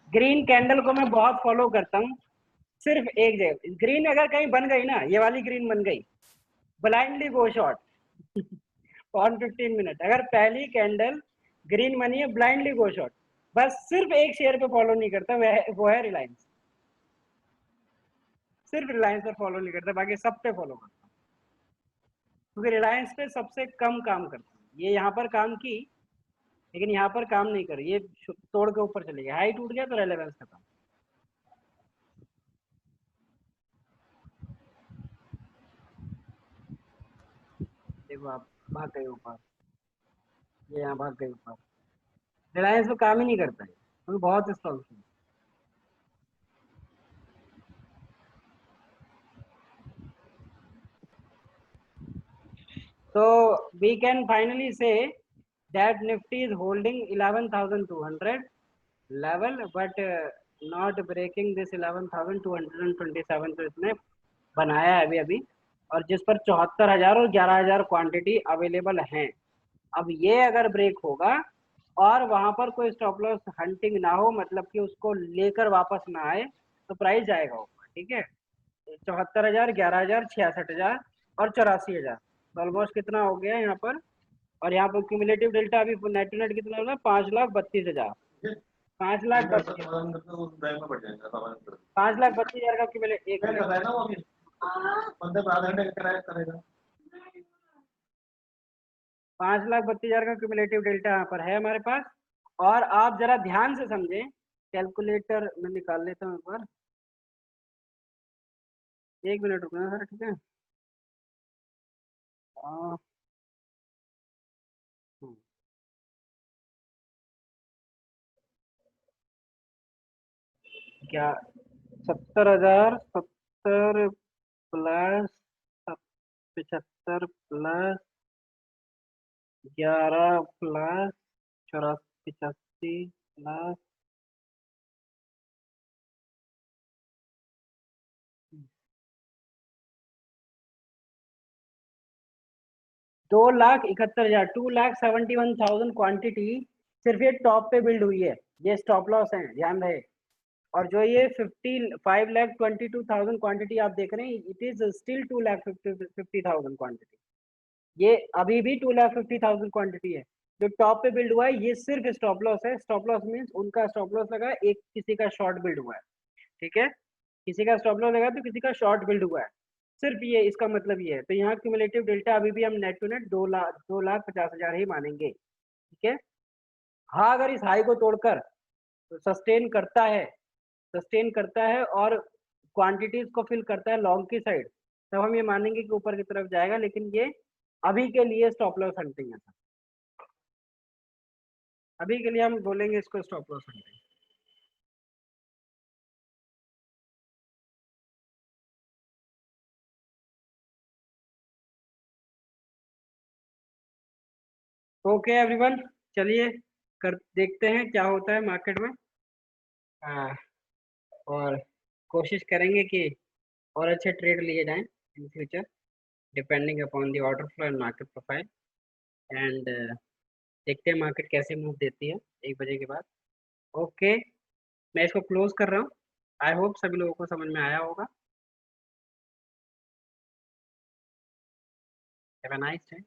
ग्रीन कैंडल को मैं बहुत फॉलो करता हूँ. सिर्फ एक जगह ग्रीन अगर कहीं बन गई ना, ये वाली ग्रीन बन गई, blindly go short on 15 minute. अगर पहली कैंडल ग्रीन बनी है ब्लाइंडली गो शॉर्ट. बस सिर्फ एक शेयर पे फॉलो नहीं करता, वो है रिलायंस. सिर्फ रिलायंस पर फॉलो नहीं करता, बाकी सब पे फॉलो करता हूँ क्योंकि रिलायंस पे सबसे कम काम करता हूँ. ये यहाँ पर काम की लेकिन यहाँ पर काम नहीं कर, ये तोड़ के ऊपर चले गए, हाई टूट गया तो रेलेवेंस खत्म। देखो आप भाग गए ऊपर, ये यहाँ भाग गए ऊपर, रिलायंस में काम ही नहीं करता है, तो बहुत स्ट्रॉन्ग है। So we can finally say that Nifty is holding 11,200 level, but not breaking this 11,227 तो इसने बनाया है अभी, और जिस पर 74,000 और 11,000 क्वांटिटी अवेलेबल हैं। अब ये अगर ब्रेक होगा और वहां पर कोई स्टॉप लॉस हंटिंग ना हो, मतलब कि उसको लेकर वापस ना आए, तो प्राइस जाएगा ऊपर। ठीक है, 74,000, 11,000, 66,000 और 84,000, तो ऑलमोस्ट कितना हो गया यहाँ पर। और यहाँ पर क्यूमुलेटिव डेल्टा अभी नेट टू नेट कितना होगा, 5,32,000, 5,32,000 का क्यूमुलेटिव, 5,32,000 का क्यूमुलेटिव डेल्टा यहाँ पर है हमारे पास। और आप जरा ध्यान से समझें, कैलकुलेटर में निकाल लेता हूँ एक बार, 1 मिनट रुकना सर। ठीक है, क्या 70,000, 70 plus 75 plus 11 plus 85 plus 2,71,000, 2,71,000 quantity सिर्फ ये टॉप पे बिल्ड हुई है। ये स्टॉप लॉस है, ध्यान रहे। और जो ये 5,22,000 क्वांटिटी आप देख रहे हैं, इट इज स्टिल 2,50,000 क्वांटिटी। ये अभी भी 2,50,000 क्वांटिटी है जो टॉप पे बिल्ड हुआ है। ये सिर्फ स्टॉप लॉस है। स्टॉप लॉस मीन्स उनका स्टॉप लॉस लगा, एक किसी का शॉर्ट बिल्ड हुआ है। ठीक है, किसी का स्टॉप लॉस लगा तो किसी का शॉर्ट बिल्ड हुआ है, सिर्फ ये इसका मतलब ये है। तो यहाँ क्यूमुलेटिव डेल्टा अभी भी हम नेट टू नेट 2,50,000 ही मानेंगे। ठीक है, हाँ अगर इस हाई को तोड़कर सस्टेन करता है और क्वांटिटीज को फिल करता है लॉन्ग की साइड, तब हम ये मानेंगे कि ऊपर की तरफ जाएगा। लेकिन ये अभी के लिए स्टॉप लॉस हंटिंग है, अभी के लिए हम बोलेंगे इसको stop loss hunting. Okay everyone, चलिए कर देखते हैं क्या होता है मार्केट में। और कोशिश करेंगे कि और अच्छे ट्रेड लिए जाएं in future, depending upon the order flow and market profile. And देखते हैं मार्केट कैसे मूव देती है 1 बजे के बाद। ओके, मैं इसको क्लोज कर रहा हूँ। आई होप सभी लोगों को समझ में आया होगा। Have a nice day.